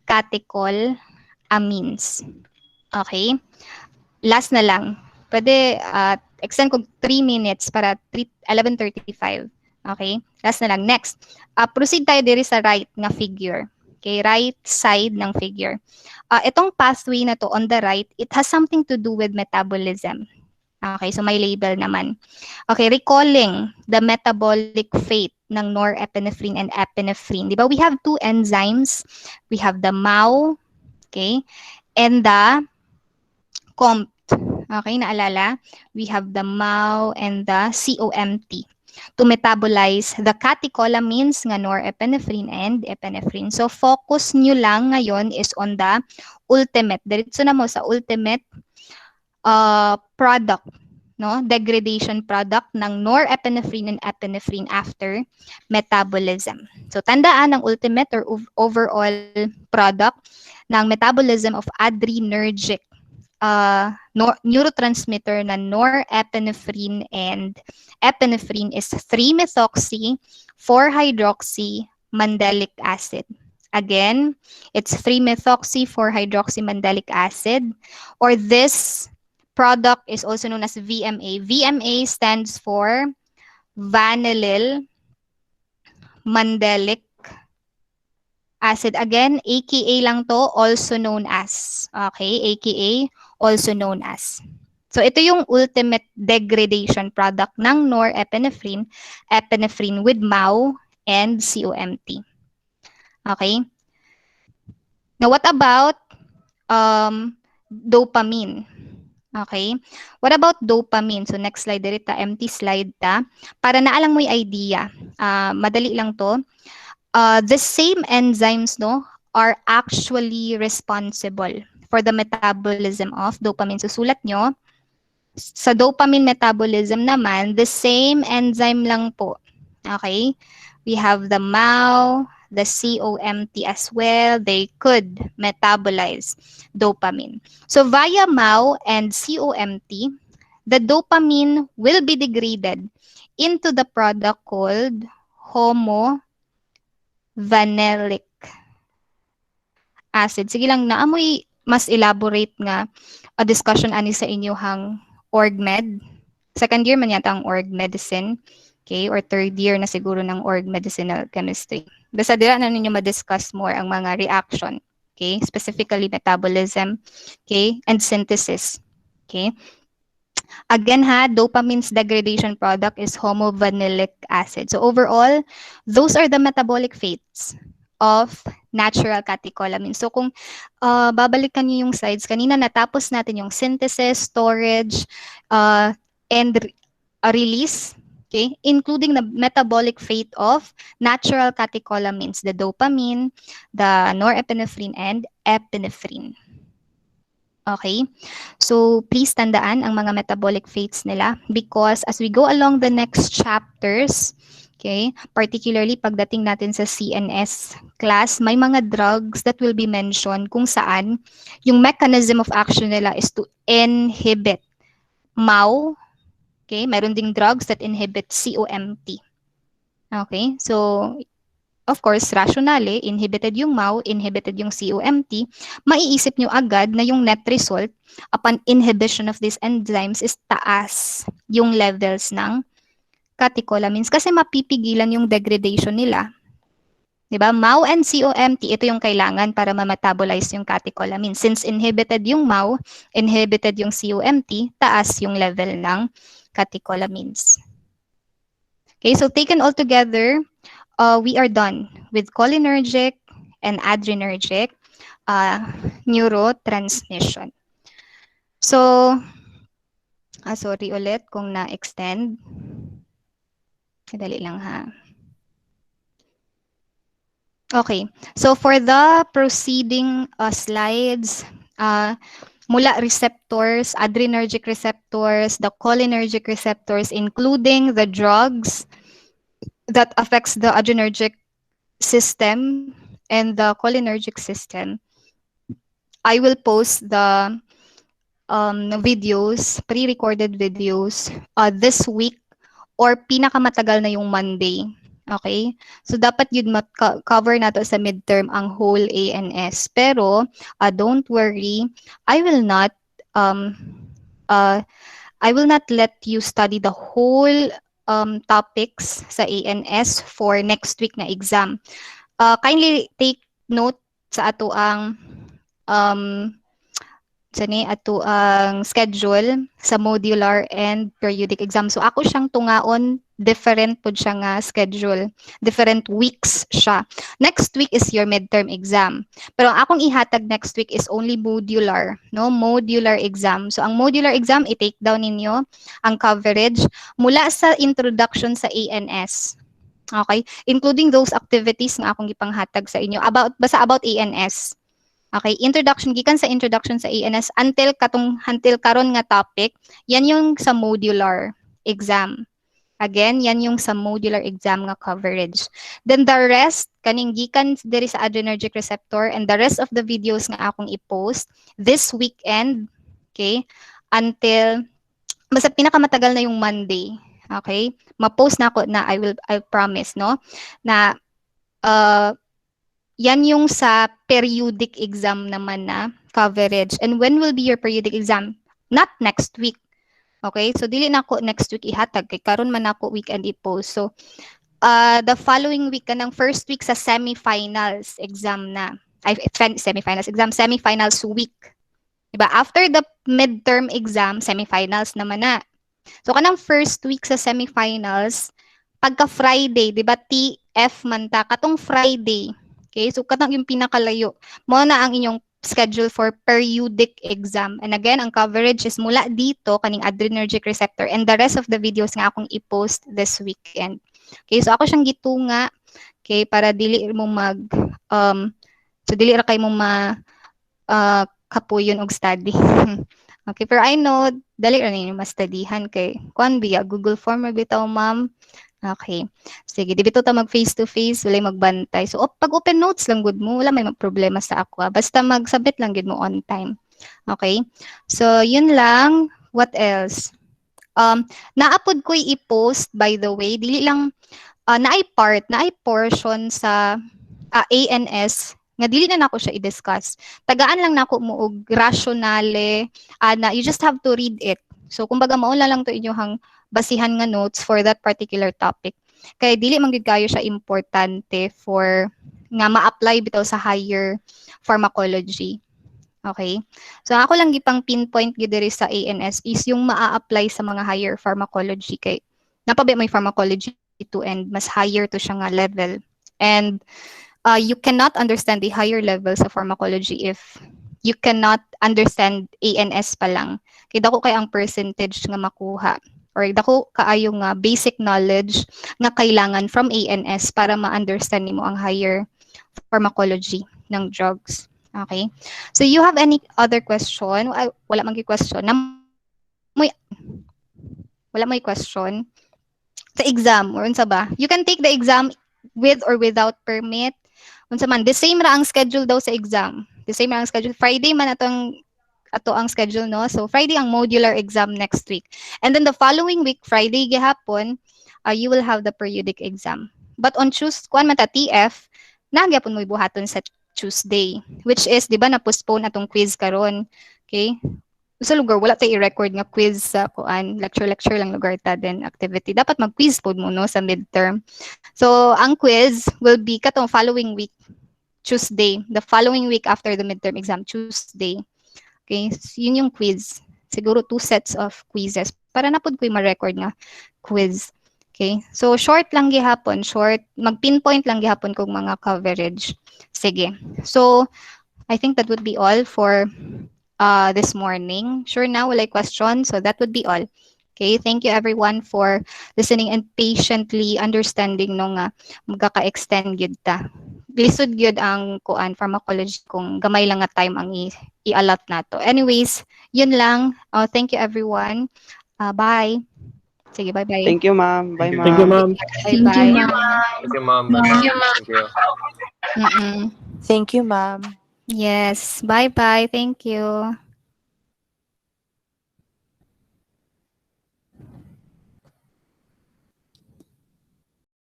catecholamines. Okay? Last na lang. Pwede extend ko 3 minutes para 11:35. Okay? Last na lang. Next. Proceed tayo diri sa right na figure. Okay? Right side ng figure. Itong pathway na to on the right, it has something to do with metabolism. Okay? So may label naman. Okay? Recalling the metabolic fate ng norepinephrine and epinephrine. Di ba? We have two enzymes. We have the MAO, okay? And the COMT. Okay, naalala? We have the MAO and the COMT to metabolize the catecholamines nga norepinephrine and epinephrine. So, focus nyo lang ngayon is on the ultimate. Diretso na mo sa ultimate product, no? Degradation product ng norepinephrine and epinephrine after metabolism. So, tandaan ang ultimate or overall product ng metabolism of adrenergic neurotransmitter na norepinephrine and epinephrine is 3-methoxy 4-hydroxy mandelic acid. Again, it's 3-methoxy 4-hydroxy mandelic acid, or this product is also known as VMA. VMA stands for vanillyl mandelic acid. Again, AKA lang to, also known as. Okay, AKA, also known as. So, ito yung ultimate degradation product ng norepinephrine, epinephrine with MAO and COMT. Okay? Now, what about dopamine? Okay? What about dopamine? So, next slide, dirita, empty slide ta. Para naalang mo yung idea. Madali lang to. The same enzymes no are actually responsible for the metabolism of dopamine. So sulat nyo, sa dopamine metabolism naman, the same enzyme lang po. Okay? We have the MAO, the COMT as well, they could metabolize dopamine. So via MAO and COMT, the dopamine will be degraded into the product called homovanillic acid. Sige lang, naamoy mas elaborate nga a discussion ani sa inyohang org med. Second year man yata ang org medicine. Okay, or third year na siguro ng org medicinal chemistry. Basta dira na ninyo ma-discuss more ang mga reaction. Okay, specifically metabolism, okay, and synthesis. Okay. Again ha, dopamine's degradation product is homovanillic acid. So overall, those are the metabolic fates of natural catecholamine. So kung babalikan niyo yung slides, kanina natapos natin yung synthesis, storage, and release, okay, including the metabolic fate of natural catecholamines, the dopamine, the norepinephrine, and epinephrine. Okay? So, please tandaan ang mga metabolic fates nila because as we go along the next chapters, okay, particularly pagdating natin sa CNS class, may mga drugs that will be mentioned kung saan yung mechanism of action nila is to inhibit MAO, okay, mayroon ding drugs that inhibit COMT. Okay? So, of course, rationale, inhibited yung MAO, inhibited yung COMT, maiisip nyo agad na yung net result upon inhibition of these enzymes is taas yung levels ng catecholamines kasi mapipigilan yung degradation nila. Diba? MAO and COMT, ito yung kailangan para ma-metabolize yung catecholamine. Since inhibited yung MAO, inhibited yung COMT, taas yung level ng catecholamines. Okay, so taken all together, we are done with cholinergic and adrenergic neurotransmission. So, sorry ulit kung na-extend. Dali lang ha. Okay, so for the proceeding slides, mula receptors, adrenergic receptors, the cholinergic receptors, including the drugs that affects the adrenergic system and the cholinergic system. I will post the videos, pre-recorded videos this week or pinakamatagal na yung Monday. Okay? So dapat yun cover na to sa midterm ang whole ANS. Pero don't worry, I will not let you study the whole topics sa ANS for next week na exam. Kindly take note sa ato ang schedule sa modular and periodic exam. So ako siyang tungaon, different po siya nga schedule. Different weeks siya. Next week is your midterm exam. Pero ang akong ihatag next week is only modular, no? Modular exam. So ang modular exam, i-take down ninyo ang coverage mula sa introduction sa ANS. Okay? Including those activities nga akong ipanghatag sa inyo about ANS. Okay, introduction gikan sa introduction sa ANS until karon nga topic, yan yung sa modular exam. Again, yan yung sa modular exam nga coverage. Then the rest kaning gikan diri sa adrenergic receptor and the rest of the videos nga akong i-post this weekend, okay? Until basta pinakamatagal na yung Monday. Okay? Ma-post na ako na I promise, no? Na yan yung sa periodic exam naman na coverage. And when will be your periodic exam? Not next week. Okay? So, dili na ako next week ihatag. Kay karon man ako weekend i-post. So, the following week, kanang first week sa semifinals exam na. Semifinals week. Diba? After the midterm exam, semifinals naman na. So, kanang first week sa semifinals, pagka Friday, diba? TF man ta, katong Friday. Okay, so katang yung pinakalayo. Mo na ang inyong schedule for periodic exam. And again, ang coverage is mula dito, kaning adrenergic receptor, and the rest of the videos nga akong i-post this weekend. Okay, so ako siyang gitunga, okay, para dili mo so dili ra kay mo kapuyon og study. Okay, pero I know, dali ra ninyo ma-studyhan kay kuan biya, Google Form bitaw, ma'am. Okay. Sige, di bito ta mag face to face, walay magbantay. So pag open notes lang gud mo, wala may problema sa ako. Basta mag-submit lang gud mo on time. Okay? So yun lang. What else? Naapod ko i-post by the way, dili lang naay portion sa ANS nga dili na nako siya i-discuss. Tagaan lang nako mo og rationale na you just have to read it. So kumbaga mao na lang to inyong basihan nga notes for that particular topic. Kay dili man gid kayo siya importante for nga ma-apply bitaw sa higher pharmacology. Okay? So ako lang gipang pinpoint gid diri sa ANS is yung maa-apply sa mga higher pharmacology kay napabi may pharmacology to and mas higher to siya nga level. And you cannot understand the higher levels of pharmacology if you cannot understand ANS pa lang. Kaya dako kay ang percentage nga makuha or dako kaayo nga basic knowledge nga kailangan from ANS para ma-understand nimo ang higher pharmacology ng drugs. Okay? So you have any other question? Wala man question. Wala may question sa exam or unsa ba? You can take the exam with or without permit. Unsa man, the same ra ang schedule daw sa exam. The same ra ang schedule. Friday man ato ang schedule, no? So Friday ang modular exam next week. And then the following week, Friday gihapon, you will have the periodic exam. But on kuan man ta TF, nagyapon mo ibuhaton sa Tuesday, which is, di ba, na-postpone atong quiz karon. Okay? Sa lugar, wala tayo i-record nga quiz sa kuan, lecture lang lugar ta, then activity. Dapat mag-quiz po mo, no, sa midterm. So, ang quiz will be katong following week, Tuesday. The following week after the midterm exam, Tuesday. Okay? So, yun yung quiz. Siguro 2 sets of quizzes. Para napod ko yung ma-record nga quiz. Okay? So, short lang gihapon. Short. Mag-pinpoint lang gihapon kung mga coverage. Sige. So, I think that would be all for this morning. Sure now, wala question. So, that would be all. Okay, thank you everyone for listening and patiently understanding nung magkaka-extend gyud ta. Lisod gyud ang kuan pharmacology kung gamay lang nga time ang i-allot nato. Anyways, yun lang. Thank you everyone. Bye. Sige, bye-bye. Thank you, ma'am. Bye, ma'am. Thank you, ma'am. Bye-bye. Thank you, ma'am. Bye-bye. Thank you. Mm-mm. Thank you, ma'am. Yes, bye-bye. Thank you.